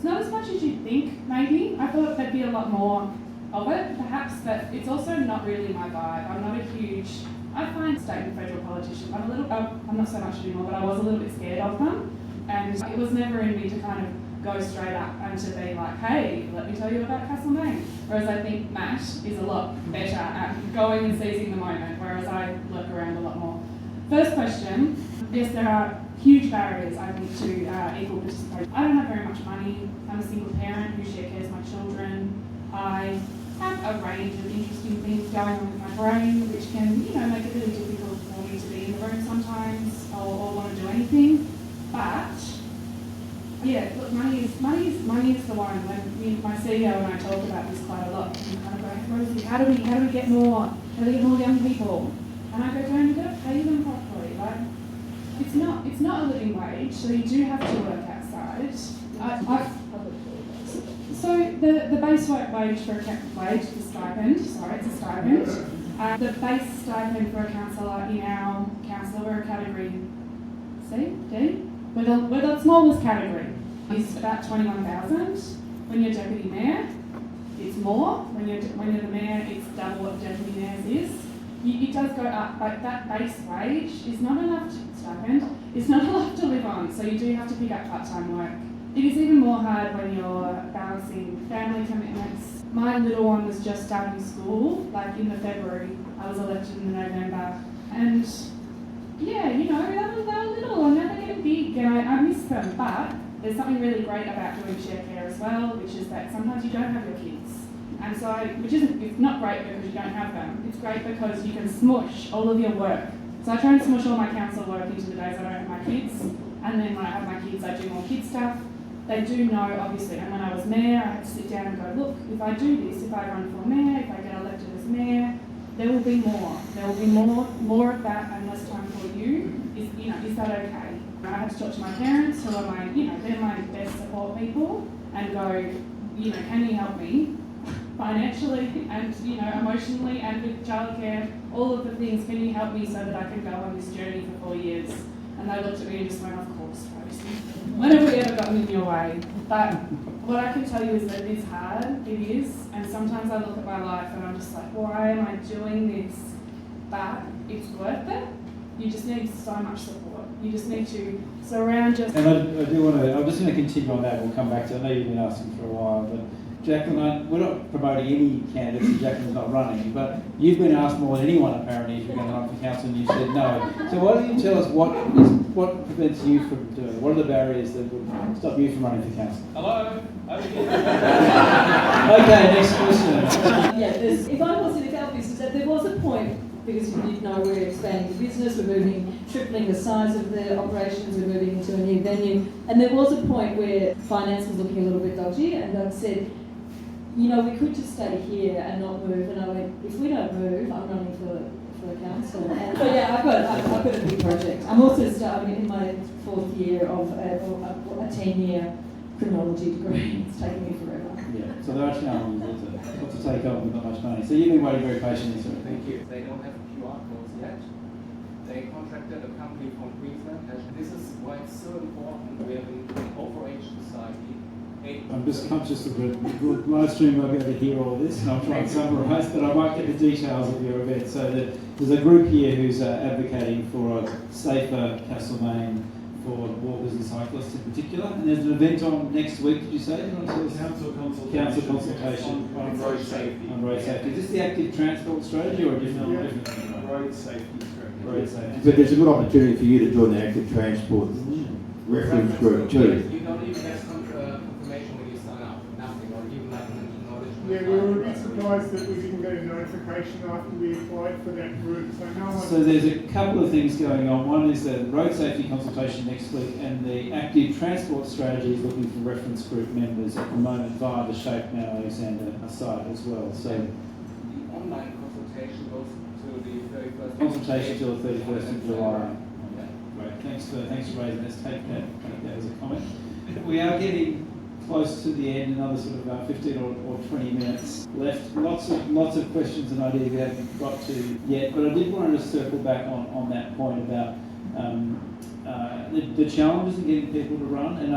not as much as you'd think, maybe. I thought there'd be a lot more of it, perhaps, but it's also not really my vibe. I'm not a huge, I find state and federal politicians, I'm not so much anymore, but I was a little bit scared of them. And it was never in me to kind of go straight up and to be like, hey, let me tell you about Castlemaine. Whereas I think Matt is a lot better at going and seizing the moment, whereas I lurk around a lot more. First question, yes, there are huge barriers, I think, to equal participation. I don't have very much money. I'm a single parent who share cares my children. I have a range of interesting things going on with my brain, which can, make it really difficult for me to be in the room sometimes or want to do anything. But yeah, look, money is the one. When my CEO and I talk about this quite a lot, and kind of go, Rosie, how do we get more young people? And I go, Joan, you've got to pay them properly. Like, it's not a living wage, so you do have to work outside. So the base wage for the stipend. Sorry, it's a stipend. The base stipend for a councillor in our council, we're a category C, D. We're the smallest category. Is about 21,000. When you're deputy mayor, it's more. When you're the mayor, it's double what deputy mayor's is. It does go up, but that base wage is not enough It's not enough to live on. So you do have to pick up part-time work. It is even more hard when you're balancing family commitments. My little one was just starting school, like in the February. I was elected in the November, and yeah, they were little and now they're getting big, and I miss them. But there's something really great about doing share care as well, which is that sometimes you don't have your kids. And so, it's not great because you don't have them. It's great because you can smush all of your work. So I try and smush all my council work into the days I don't have my kids. And then when I have my kids, I do more kid stuff. They do know, obviously, and when I was mayor, I had to sit down and go, look, if I do this, if I run for mayor, if I get elected as mayor, there will be more. There will be more of that and less time for you. Is that okay? I had to talk to my parents, who are they're my best support people, and go, can you help me financially and, emotionally and with childcare, all of the things, can you help me so that I can go on this journey for 4 years? And they looked at me and just went, of course, Rosie. When have we ever gotten in your way? But what I can tell you is that it is hard, it is, and sometimes I look at my life and I'm just like, why am I doing this? But it's worth it. You just need so much support. You just need to surround yourself. And I'm just going to continue on that, we'll come back to it. I know you've been asking for a while, but Jacqueline, we're not promoting any candidates and Jacqueline's not running, but you've been asked more than anyone apparently if you're going to run for council and you said no. So why don't you tell us what prevents you from doing it? What are the barriers that would stop you from running for council? Hello? Okay, next question. If I was in a council business, there was a point, because you did know we're expanding the business, we're tripling the size of the operations, we're moving into a new venue, and there was a point where finance was looking a little bit dodgy, and I said, we could just stay here and not move. And I went, if we don't move, I'm running for council. And so yeah, I've got a big project. I'm also starting in my 4th year of a 10-year criminology degree. It's taking me forever. Yeah, so there are challenges to take on with not much money. So you've been waiting very patiently, sir. Thank you. They don't have QR codes yet. They contracted a company from Queensland. This is why it's so important. We have an overage society. I'm just conscious of the live stream won't be able to hear all this, and I'll try and summarise, but I might get the details of your event. So there's a group here who's advocating for a safer Castlemaine for walkers and cyclists in particular, and there's an event on next week, did you say? Council consultation on road safety. On road safety. Is this the active transport strategy or a different thing? Road safety strategy. Road safety. But there's a good opportunity for you to join the active transport reference group too. You don't even have confirmation when you sign up. Nothing, or even like an acknowledgement Yeah, we were a bit surprised that we didn't get a notification after we applied for that group, so no one... So there's a couple of things going on. One is the road safety consultation next week, and the active transport strategy is looking for reference group members at the moment via the Shedshaker Alexander site as well. So The online consultation goes to the 31st. Consultation till the 31st of July. Great, thanks for raising this. Take that as a comment. We are getting close to the end, another sort of about 15 or 20 minutes left. Lots of questions and ideas we haven't got to yet, but I did want to circle back on that point about the challenges in getting people to run. And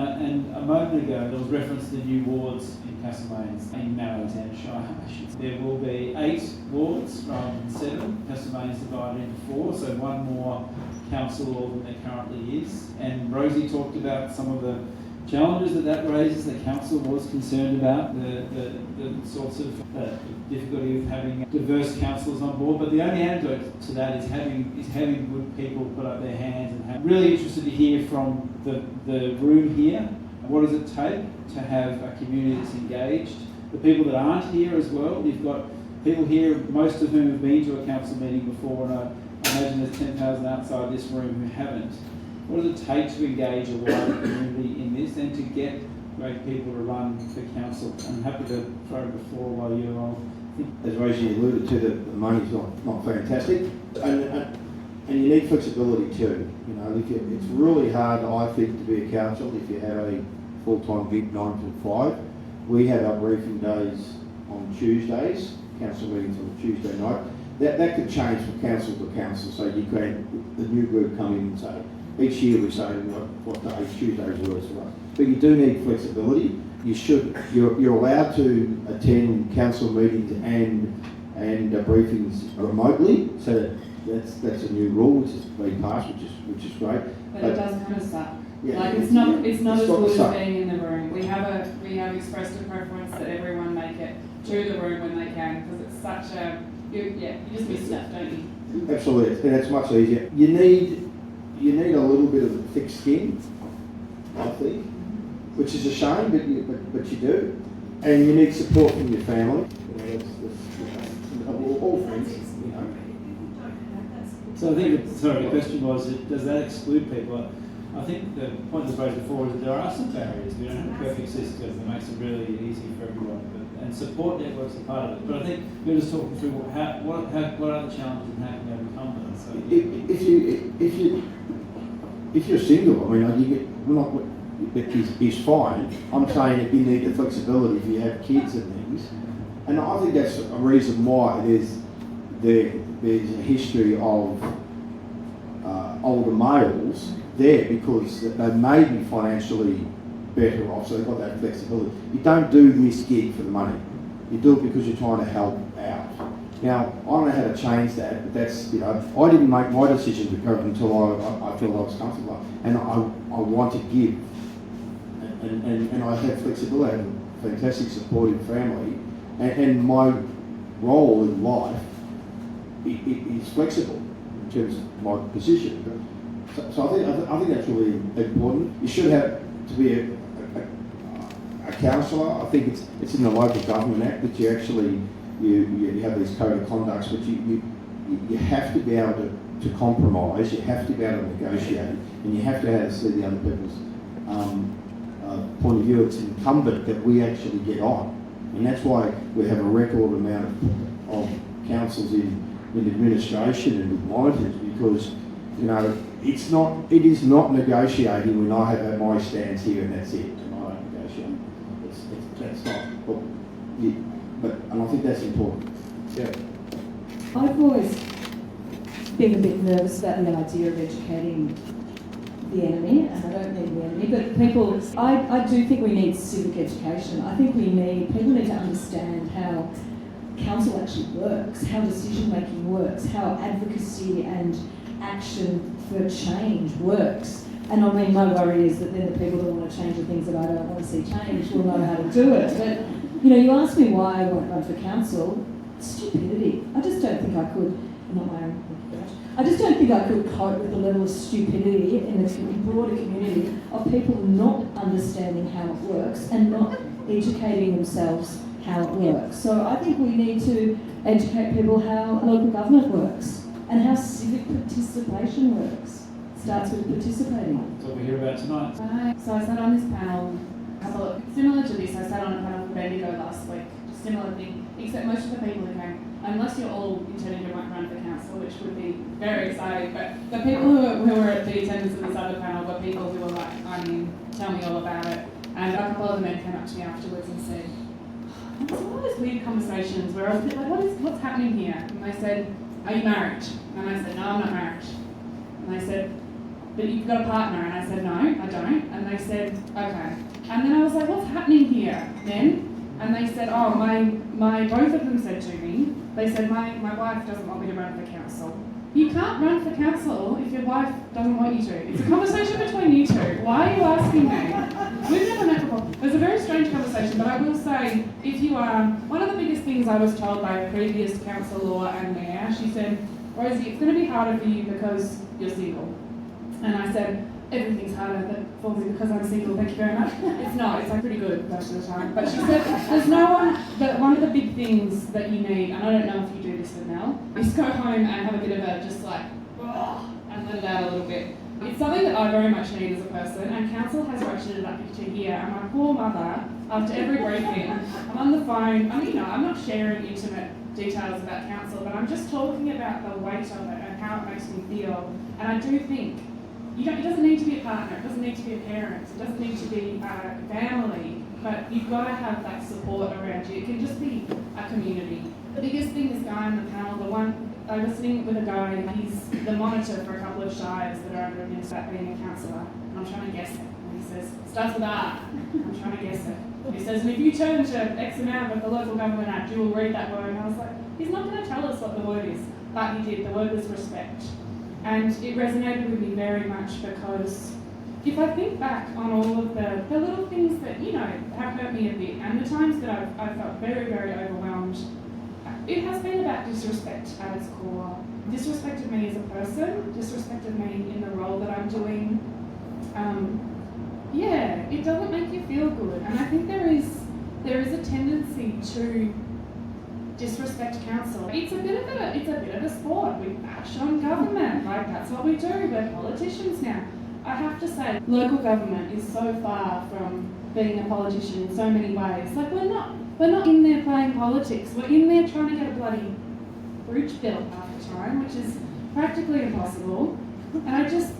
a moment ago there was reference to the new wards in Castlemaine, in Alexander Shire. There will be 8 wards rather than 7. Castlemaine is divided into 4, so one more councillor than there currently is. And Rosie talked about some of the challenges that raises. The council was concerned about the sorts of difficulty of having diverse councillors on board, but the only antidote to that is having good people put up their hands. And I'm really interested to hear from the room here. What does it take to have a community that's engaged? The people that aren't here as well. You've got people here, most of whom have been to a council meeting before, and I imagine there's 10,000 outside this room who haven't. What does it take to engage a wider community in this and to get great people to run for council? I'm happy to throw it before while you're on. As Rosie alluded to, the money's not fantastic, and you need flexibility too. You know, it's really hard, I think, to be a council if you have a full-time gig 9 to 5. We have our briefing days on Tuesdays, council meetings on Tuesday night. That could change from council to council. So you could have the new group come in and say, each year we say what day Tuesdays works for us. But you do need flexibility. You're allowed to attend council meetings and briefings remotely. So that's a new rule which has been passed, which is great. But it does kind of suck. Yeah, like it's not as good suck. as being in the room. We have expressed a preference that everyone make it to the room when they can, because it's such a you just miss stuff, don't you? Absolutely, and it's much easier. You need a little bit of thick skin, I think, which is a shame, but you do, and you need support from your family. You know, all friends, you know. So I think, the question was, does that exclude people? I think the point that's raised before is that there are some barriers. We don't have a perfect system that makes it really easy for everyone, and support networks are part of it. But I think we're just talking through what are the challenges and how can we overcome them. So If you're single, I mean, is fine. I'm saying if you need the flexibility, if you have kids and things, and I think that's a reason why there's a history of older males there, because they may be financially better off, so they've got that flexibility. You don't do this gig for the money. You do it because you're trying to help out. Now, I don't know how to change that, but that's, you know, I didn't make my decision to go until I felt I was comfortable, and I want to give, and I have flexibility. I have a fantastic supportive family, and my role in life is flexible in terms of my position. So I think that's really important. You should have to be a councillor. I think it's in the Local Government Act that you actually you have these code of conducts, but you have to be able to compromise. You have to be able to negotiate, and you have to have to see the other people's point of view. It's incumbent that we actually get on, and that's why we have a record amount of councils in administration and with monitors, because you know it is not negotiating when I have my stance here and that's it, and I don't negotiate. That's not. And I think that's important. Yeah. I've always been a bit nervous about the idea of educating the enemy, and I don't mean the enemy, but people. I do think we need civic education. I think people need to understand how council actually works, how decision making works, how advocacy and action for change works. And I mean, my worry is that then the people that want to change the things that I don't want to see change will know how to do it. But you know, you asked me why I won't run for council. Stupidity. I just don't think I could. Not my own. I just don't think I could cope with the level of stupidity in the broader community of people not understanding how it works and not educating themselves how it works. So I think we need to educate people how local government works and how civic participation works. Starts with participating. That's what we hear about tonight. So I sat on this panel, similar to this, I sat on a panel for Bendigo last week, similar thing, except most of the people who came, unless you're all intending to run for council, which would be very exciting, but the people who were at the attendance of this other panel were people who were like, I mean, tell me all about it. And a couple of the men came up to me afterwards and said, it's one of those weird conversations where I was a bit like, what's happening here? And they said, are you married? And I said, no, I'm not married. And they said, but you've got a partner? And I said, no, I don't. And they said, okay. And then I was like, what's happening here then? And they said, oh, both of them said to me, they said, my wife doesn't want me to run for council. You can't run for council if your wife doesn't want you to. It's a conversation between you two. Why are you asking me? We've never met before. It was a very strange conversation, but I will say, if you are, one of the biggest things I was told by a previous councillor and mayor, she said, Rosie, it's going to be harder for you because you're single. And I said, everything's harder for me because I'm single, thank you very much. It's not, it's like pretty good most of the time. But she said, there's no one, but one of the big things that you need, and I don't know if you do this with Mel, is go home and have a bit of a just like, and let it out a little bit. It's something that I very much need as a person, and council has ratcheted up to here, and my poor mother, after every briefing, I'm on the phone, I'm not sharing intimate details about council, but I'm just talking about the weight of it and how it makes me feel. And I do think, it doesn't need to be a partner, it doesn't need to be a parent, it doesn't need to be a family, but you've got to have that support around you. It can just be a community. The biggest thing, this guy on the panel, I was sitting with a guy, he's the monitor for a couple of shires that are under him about being a councillor, and I'm trying to guess it. And he says, starts with R. I'm trying to guess it. He says, and if you turn to X amount of the Local Government Act, you will read that word. And I was like, he's not going to tell us what the word is. But he did. The word was respect. And it resonated with me very much because if I think back on all of the little things that, have hurt me a bit, and the times that I've felt very, very overwhelmed, it has been about disrespect at its core. Disrespected me as a person, disrespected me in the role that I'm doing. It doesn't make you feel good. And I think there is a tendency to disrespect council. It's a bit of a sport. We bash on government, like that's what we do. We're politicians now. I have to say, local government is so far from being a politician in so many ways. Like we're not in there playing politics. We're in there trying to get a bloody bridge built half the time, which is practically impossible. And I just,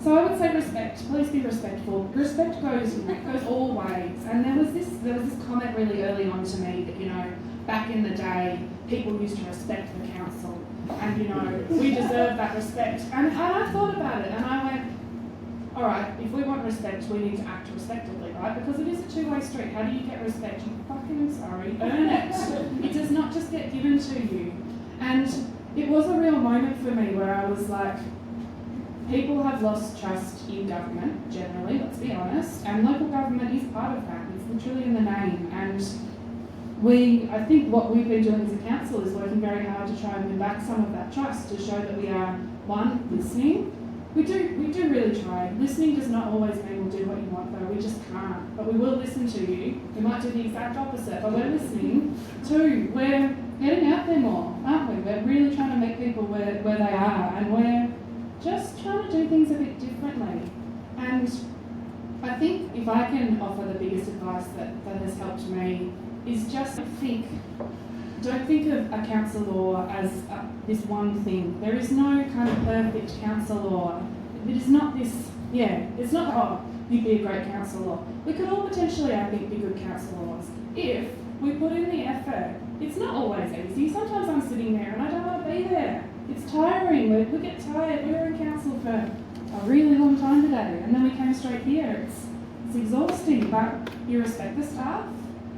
So I would say respect. Please be respectful. Respect goes all ways. And there was this comment really early on to me that back in the day people used to respect the council, and we deserve that respect. And I thought about it, and I went, all right, if we want respect, we need to act respectably, right? Because it is a two-way street. How do you get respect? You fucking earn it. It does not just get given to you. And it was a real moment for me where I was like, people have lost trust in government, generally, let's be honest, and local government is part of that. It's literally in the name. And I think what we've been doing as a council is working very hard to try and win back some of that trust, to show that we are, one, listening. We do really try. Listening does not always mean we'll do what you want, though. We just can't. But we will listen to you. We might do the exact opposite, but we're listening. Two, we're getting out there more, aren't we? We're really trying to meet people where they are, and we're just trying to do things a bit differently. And I think if I can offer the biggest advice that has helped me is just don't think of a councillor as this one thing. There is no kind of perfect councillor. It is not this, it's not, oh, you'd be a great councillor. We could all potentially, I think, be good councillors if we put in the effort. It's not always easy. Sometimes I'm sitting there and I don't want to be there. It's tiring. We get tired. We were in council for a really long time today, and then we came straight here. It's exhausting, but you respect the staff.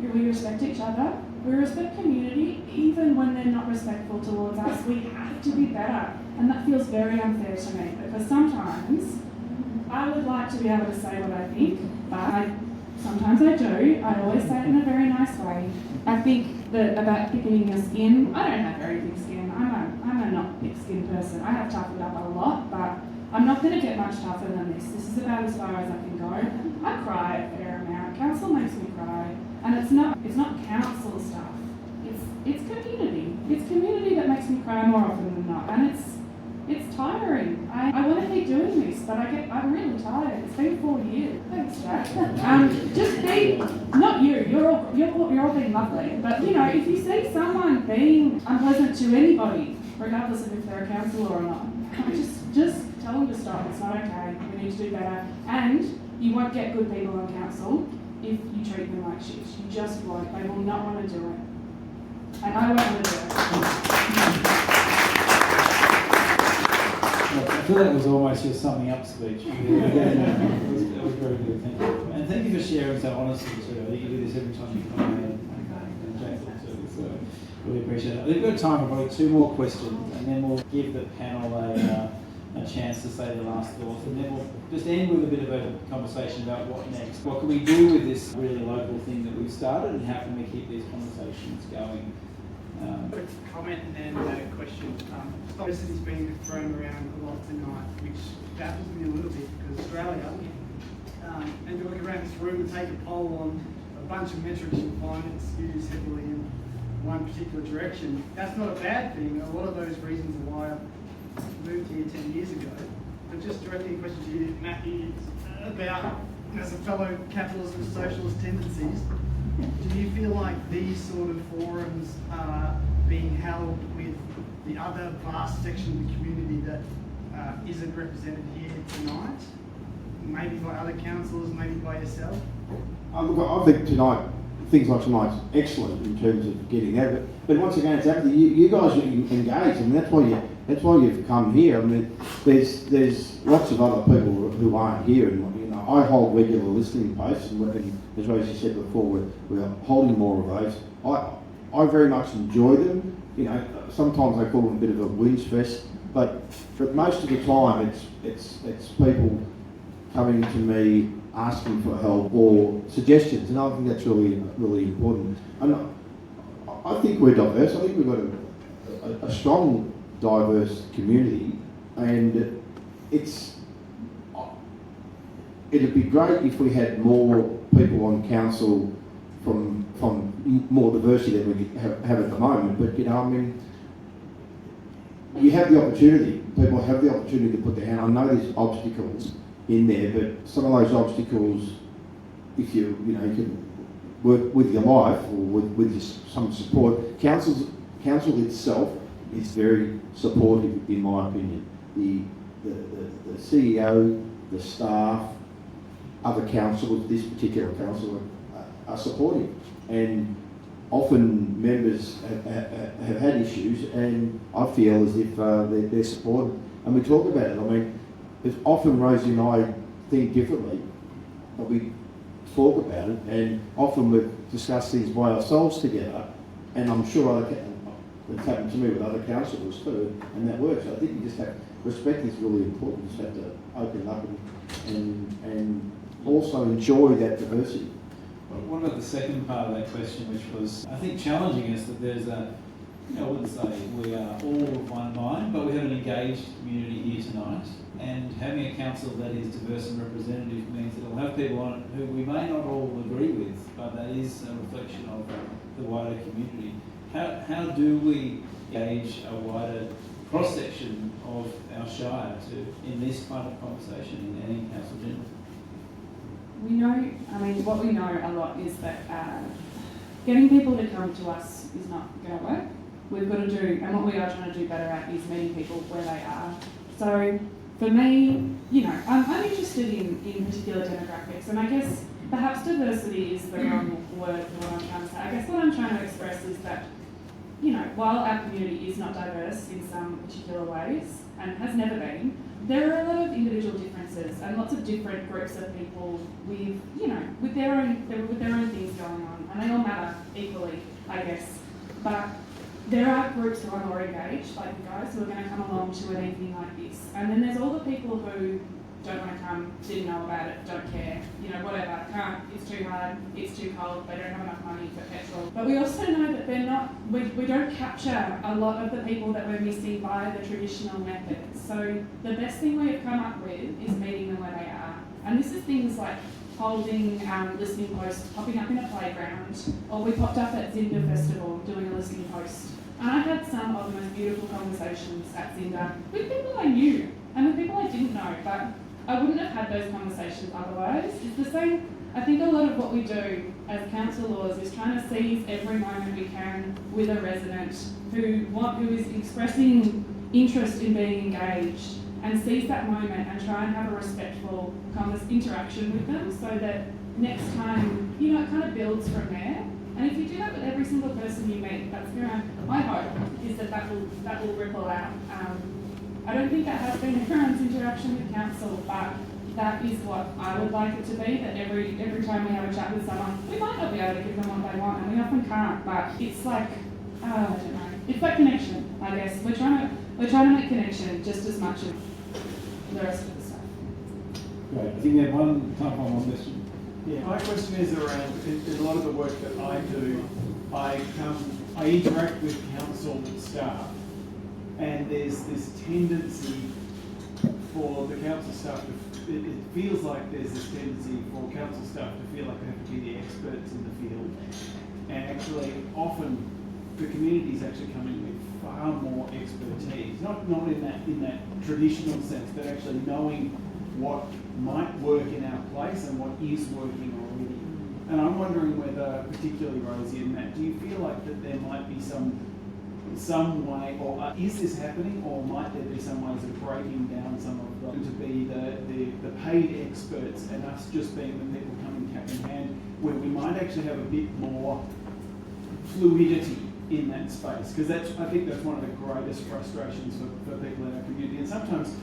We respect each other. We respect community, even when they're not respectful towards us. We have to be better, and that feels very unfair to me, because sometimes I would like to be able to say what I think, but sometimes I do. I always say it in a very nice way. I think that about thickening your skin, I don't have very thick skin. I'm a not thick-skinned person. I have toughened up a lot, but I'm not going to get much tougher than this. This is about as far as I can go. I cry a fair amount. Council makes me cry. And it's not council stuff. It's community. It's community that makes me cry more often than not, and it's tiring. I want to keep doing this, but I'm really tired. It's been 4 years. Thanks, Jack. Just be, not you. You're all being lovely, but you know, if you see someone being unpleasant to anybody, regardless of if they're a councillor or not, just tell them to stop. It's not okay. We need to do better, and you won't get good people on council if you treat them like shit. You just won't. They will not want to do it. And I won't want to do it. I feel that was almost your summing up speech. That was very good, thank you. And thank you for sharing so honestly too. I think you do this every time you come in and Jack too, so really appreciate it. We've got time for probably 2 more questions, and then we'll give the panel a chance to say their last thoughts, and then we'll just end with a bit of a conversation about what next. What can we do with this really local thing that we've started, and how can we keep these conversations going? Quick comment and then a question. Diversity's been thrown around a lot tonight, which baffles me a little bit because Australia, and you look around this room and take a poll on a bunch of metrics, you'll find it skews heavily in one particular direction. That's not a bad thing. A lot of those reasons are why I moved here 10 years ago. But just directing a question to you, Matthew, about, as a fellow capitalist and socialist tendencies, do you feel like these sort of forums are being held with the other vast section of the community that isn't represented here tonight? Maybe by other councillors, maybe by yourself? I think things like tonight's excellent in terms of getting that. But once again, it's happening. You guys are engaged. I mean, that's why you've come here. I mean, there's lots of other people who aren't here, and you know, I hold regular listening posts, and as Rosie said before, we're holding more of those. I very much enjoy them. You know, sometimes I call them a bit of a whinge fest, but most of the time it's people coming to me asking for help or suggestions, and I think that's really important. And I think we're diverse. I think we've got a strong, diverse community, and it'd be great if we had more people on council from more diversity than we have at the moment. But you know, I mean, you have the opportunity. People have the opportunity to put their hand. I know there's obstacles in there, but some of those obstacles, if you can work with your life or with some support. Council itself is very supportive, in my opinion. The CEO, the staff, other councillors, this particular councillor, are supportive, and often members have had issues, and I feel as if they're supported, and we talk about it. I mean, there's often Rosie and I think differently, but we talk about it, and often we discuss things by ourselves together, and I'm sure it's happened to me with other councillors too, and that works. I think you just have, respect is really important. You just have to open up and also enjoy that diversity. What about the second part of that question, which was, I think, challenging is that there's I wouldn't say we are all of one mind, but we have an engaged community here tonight, and having a council that is diverse and representative means that it'll have people on it who we may not all agree with, but that is a reflection of the wider community. How do we engage a wider cross-section of our shire in this kind of conversation in any council general? We know, what we know a lot is that getting people to come to us is not going to work. We've got to do, and what we are trying to do better at is meeting people where they are. So for me, I'm interested in particular demographics, and I guess perhaps diversity is the wrong word for what I'm trying to say. I guess what I'm trying to express is that, while our community is not diverse in some particular ways, and has never been, there are a lot of individual differences and lots of different groups of people with their own things going on, and they all matter equally, I guess. But there are groups who are more engaged, like you guys, who are going to come along to an evening like this, and then there's all the people who don't want to come, didn't know about it, don't care, whatever, can't, it's too hard, it's too cold, they don't have enough money for petrol. But we also know that they're not, we don't capture a lot of the people that we're missing by the traditional methods. So the best thing we've come up with is meeting them where they are. And this is things like holding listening posts, popping up in a playground, or we popped up at Zinda Festival doing a listening post. And I had some of the most beautiful conversations at Zinda with people I knew and with people I didn't know, but I wouldn't have had those conversations otherwise. It's the same. I think a lot of what we do as councillors is trying to seize every moment we can with a resident who is expressing interest in being engaged, and seize that moment and try and have a respectful interaction with them, so that next time, you know, it kind of builds from there. And if you do that with every single person you meet, that's my hope is that will ripple out. I don't think that has been everyone's interaction with council, but that is what I would like it to be, that every time we have a chat with someone, we might not be able to give them what they want, and we often can't, but it's like, I don't know, it's like connection, I guess. We're trying to make connection just as much as the rest of the stuff. Great. I think we have time for one question. Yeah, my question is around, in a lot of the work that I do, I interact with council staff, and there's this tendency for the council staff it feels like there's this tendency for council staff to feel like they have to be the experts in the field, and actually often the community is actually coming with far more expertise, not in that traditional sense, but actually knowing what might work in our place and what is working already. And I'm wondering whether, particularly Rosie and Matt, do you feel like that there might be some way, or is this happening, or might there be some ways of breaking down some of them to be the paid experts and us just being the people coming cap in hand, where we might actually have a bit more fluidity in that space? Because I think that's one of the greatest frustrations for people in our community, and sometimes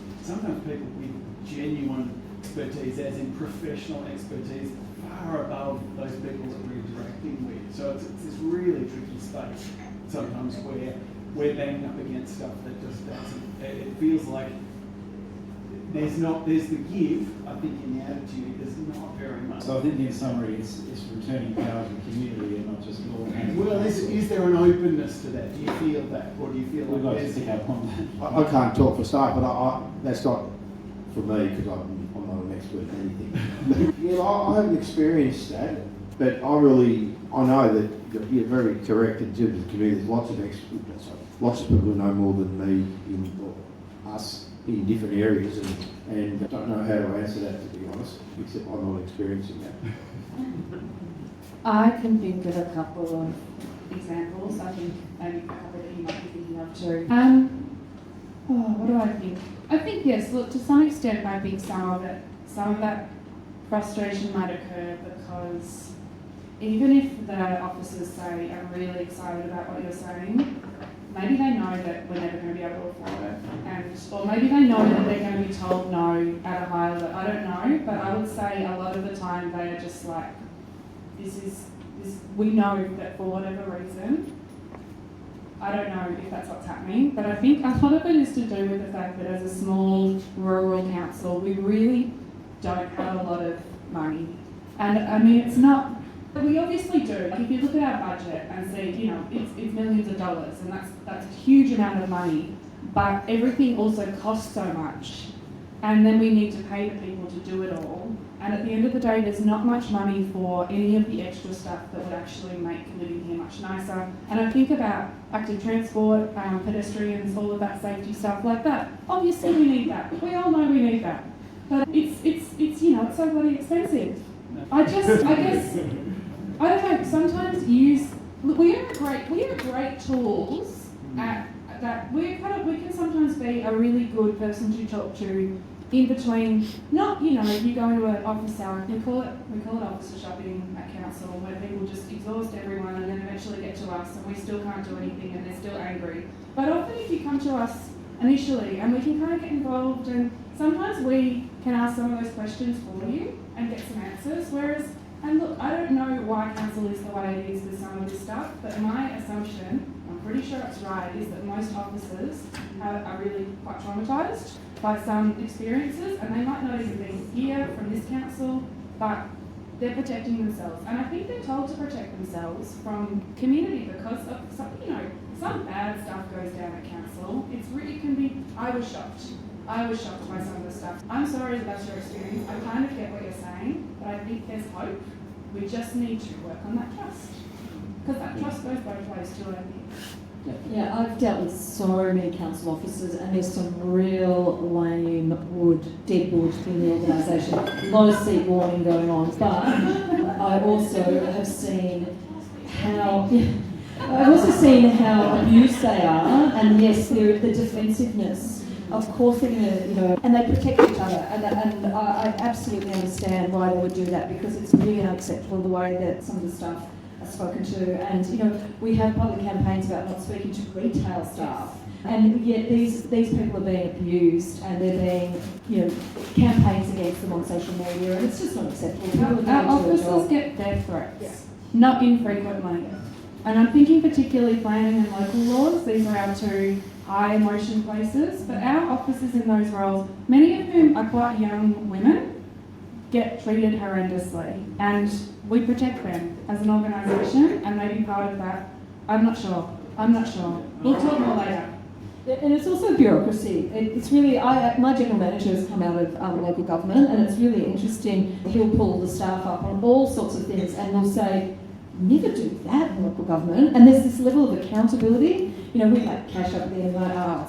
people with genuine expertise, as in professional expertise, far above those people that we're interacting with. So it's this really tricky space sometimes where we're banging up against stuff that just doesn't, it feels like there's the give, I think, in the attitude, there's not very much. So I think in summary, it's returning power to the community and not just all hands. Well, is there an openness to that? Do you feel that? Or do you feel We'd like like to there's... pick up on that. I can't talk for staff, but that's not for me, because I'm not an expert in anything. Yeah, I haven't experienced that, but I know that you're very correct in terms of the community. There's lots of people who know more than me, us, in different areas, and I don't know how to answer that, to be honest, except I'm not experiencing that. I can think of a couple of examples. I think maybe a couple that you might be thinking of too. What do I think? I think, yes, look, to some extent I think some of that frustration might occur because even if the officers say, I'm really excited about what you're saying, maybe they know that we're never going to be able to afford it, or maybe they know that they're going to be told no at a higher level. I don't know, but I would say a lot of the time they are just like, we know that for whatever reason, I don't know if that's what's happening, but I think a lot of it is to do with the fact that as a small rural council, we really don't have a lot of money. And I mean, it's not, we obviously do. Like if you look at our budget and see, you know, it's millions of dollars, and that's a huge amount of money, but everything also costs so much. And then we need to pay the people to do it all. And at the end of the day, there's not much money for any of the extra stuff that would actually make living here much nicer. And I think about active transport, pedestrians, all of that safety stuff like that. Obviously we need that. We all know we need that. But it's you know, it's so bloody expensive. I guess, I don't know, sometimes we are great tools at that. We can sometimes be a really good person to talk to in between, not, you know, you go into an office hour, we call it officer shopping at council, where people just exhaust everyone and then eventually get to us and we still can't do anything and they're still angry. But often if you come to us initially and we can kind of get involved, and sometimes we can ask some of those questions for you and get some answers, and look, I don't know why council is the way it is with some of this stuff, but my assumption, I'm pretty sure it's right, is that most officers are really quite traumatised by some experiences, and they might not even be here from this council, but they're protecting themselves. And I think they're told to protect themselves from community because of some, you know, some bad stuff goes down at council. It can be, I was shocked I was shocked by some of the stuff. I'm sorry that that's your experience. I kind of get what you're saying, but I think there's hope. We just need to work on that trust. Because that trust goes both ways too, I think. Yeah, I've dealt with so many council officers, and there's some real lame dead wood in the organisation. Low seat warning going on, but I also have seen how abused they are, and yes, the defensiveness. Of course they're going to, and they protect each other, and I absolutely understand why they would do that, because it's really unacceptable the way that some of the staff are spoken to, and we have public campaigns about not speaking to retail staff, and yet these people are being abused, and they're being, campaigns against them on social media, and it's just not acceptable. Our officers get death threats, not infrequently. And I'm thinking particularly planning and local laws. These are our two high emotion places. But our officers in those roles, many of whom are quite young women, get treated horrendously. And we protect them as an organisation, and maybe part of that, I'm not sure. We'll talk more later. And it's also bureaucracy. It's really, my general manager has come out of local government, and it's really interesting. He'll pull the staff up on all sorts of things, and they'll say, never do that in local government. And there's this level of accountability. We like cash up there, like,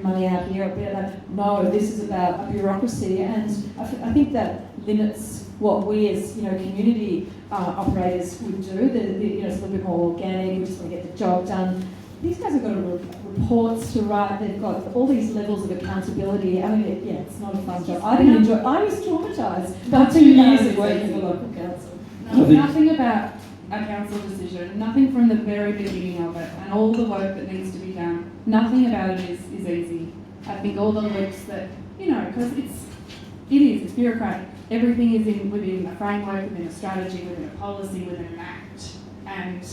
money out here, up there. Like, no, this is about a bureaucracy, and I think that limits what we as community operators would do. It's a little bit more organic. We just want to get the job done. These guys have got reports to write. They've got all these levels of accountability. I mean, it's not a fun job. I didn't enjoy. I was traumatised by 2 years of working for local council. Nothing about a council decision, nothing from the very beginning of it, and all the work that needs to be done, nothing about it is easy. I think all the loops that, because it's bureaucratic. Everything is within a framework, within a strategy, within a policy, within an act, and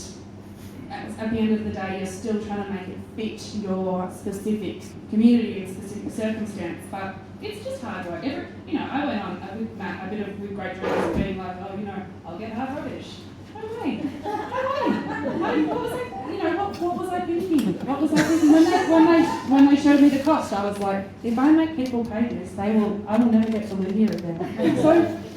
at the end of the day, you're still trying to make it fit your specific community and specific circumstance, but it's just hard work. I went on with Matt a bit of with great dreams, being like, I'll get hard rubbish. No way. What was I thinking? When they showed me the cost, I was like, if I make people pay this, I will never get to live here again. So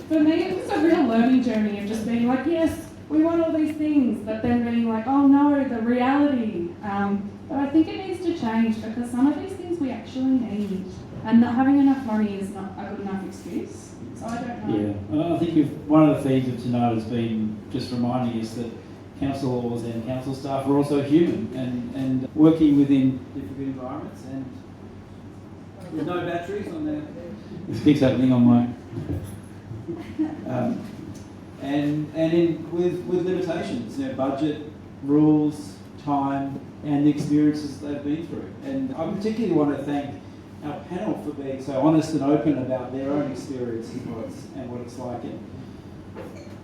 for me, it was a real learning journey of just being like, yes, we want all these things, but then being like, oh no, the reality. But I think it needs to change, because some of these things we actually need, and not having enough money is not a good enough excuse. So I don't know. Yeah, I think one of the themes of tonight has been just reminding us that councillors and council staff are also human, and working within different environments, and there's no batteries on there. This keeps happening on my... with limitations, budget, rules, time, and the experiences they've been through. And I particularly want to thank our panel for being so honest and open about their own experience and what it's like. And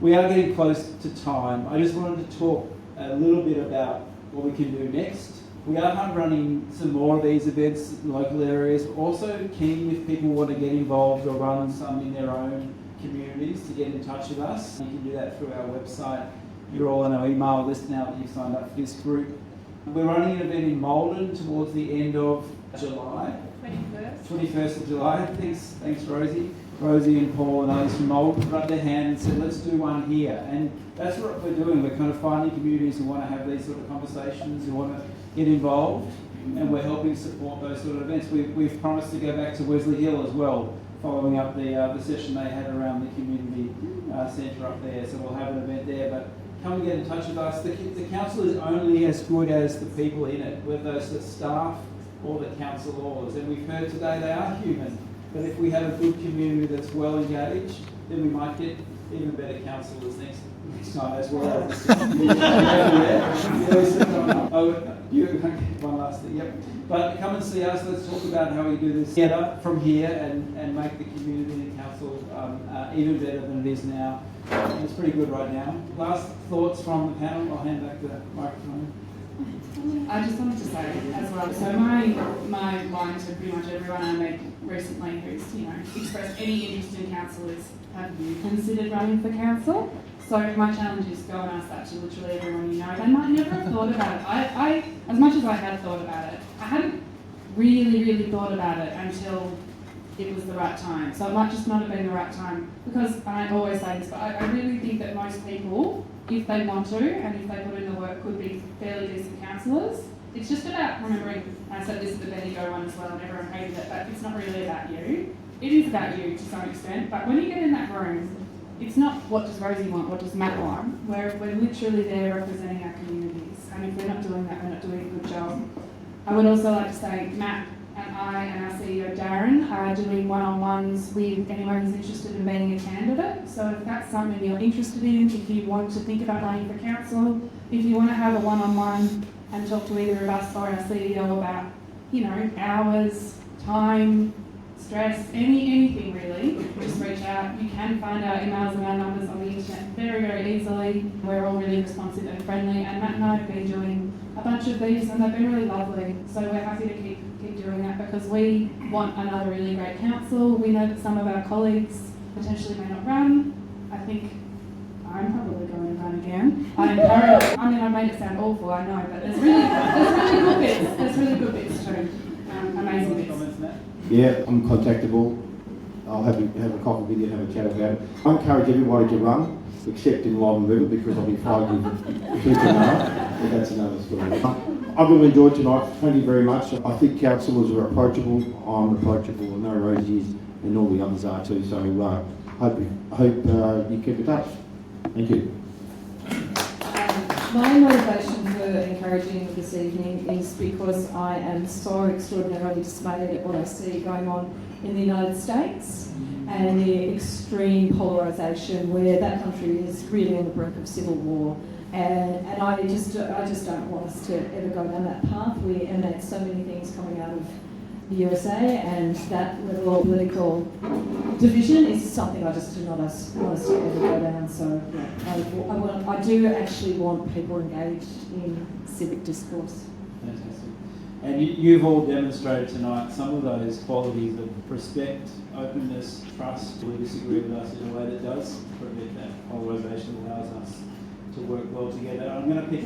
we are getting close to time. I just wanted to talk a little bit about what we can do next. We are running some more of these events in local areas. We're also keen if people want to get involved or run some in their own communities to get in touch with us. You can do that through our website. You're all on our email list now that you've signed up for this group. We're running an event in Malden towards the end of July. 21st of July. Thanks Rosie. Rosie and Paul and others from Malden put up their hand and said, let's do one here. And that's what we're doing. We're kind of finding communities who want to have these sort of conversations, who want to get involved, and we're helping support those sort of events. We've promised to go back to Wesley Hill as well, following up the session they had around the community centre up there. So we'll have an event there. But come and get in touch with us. The council is only as good as the people in it, whether those the staff or the councillors. And we've heard today they are human. But if we have a good community that's well engaged, then we might get even better councillors next time as well. One last thing, yep. But come and see us. Let's talk about how we do this together from here and make the community and council even better than it is now. It's pretty good right now. Last thoughts from the panel. I'll hand back the microphone. I just wanted to say as well, so my line to pretty much everyone I met recently who's, expressed any interest in council is, have you considered running for council? So my challenge is go and ask that to literally everyone you know. They might never have thought about it. I as much as I had thought about it, I hadn't really thought about it until it was the right time. So it might just not have been the right time, because, and I always say this, but I really think that most people, if they want to and if they put in the work, could be fairly decent councillors. It's just about remembering, I said this at the Bendigo one as well, and everyone hated it, but it's not really about you. It is about you to some extent, but when you get in that room, it's not what does Rosie want, what does Matt want. We're literally there representing our communities, and if we're not doing that, we're not doing a good job. I would also like to say Matt and I and our CEO Darren are doing one-on-ones with anyone who's interested in being a candidate. So if that's something you're interested in, if you want to think about running for council, if you want to have a one-on-one and talk to either of us or our CEO about, you know, hours, time, stress, anything really, just reach out. You can find our emails and our numbers on the internet very, very easily. We're all really responsive and friendly, and Matt and I have been doing a bunch of these and they've been really lovely. So we're happy to keep doing that because we want another really great council. We know that some of our colleagues potentially may not run. I think I'm probably going to run again. I made it sound awful, I know, but there's really good bits. There's really good bits too. Amazing bits. Yeah, I'm contactable. I'll have a coffee with you and have a chat about it. I encourage everybody to run, except in Live and Movement, because I'll be fighting tooth and nail, but that's another story. I've really enjoyed tonight. Thank you very much. I think councillors are approachable. I'm approachable. I know Rosie is, and all the others are too. So hope you keep in touch. Thank you. My motivation for encouraging this evening is because I am so extraordinarily dismayed at what I see going on in the United States and the extreme polarisation where that country is really on the brink of civil war. And I just don't want us to ever go down that path. We emanate so many things coming out of the USA, and that level of political division is something I just do not want us to ever go down. So yeah, I do actually want people engaged in civic discourse. Fantastic. And you've all demonstrated tonight some of those qualities of respect, openness, trust. We disagree with us in a way that does prevent that polarisation, allows us to work well together. I'm going to pick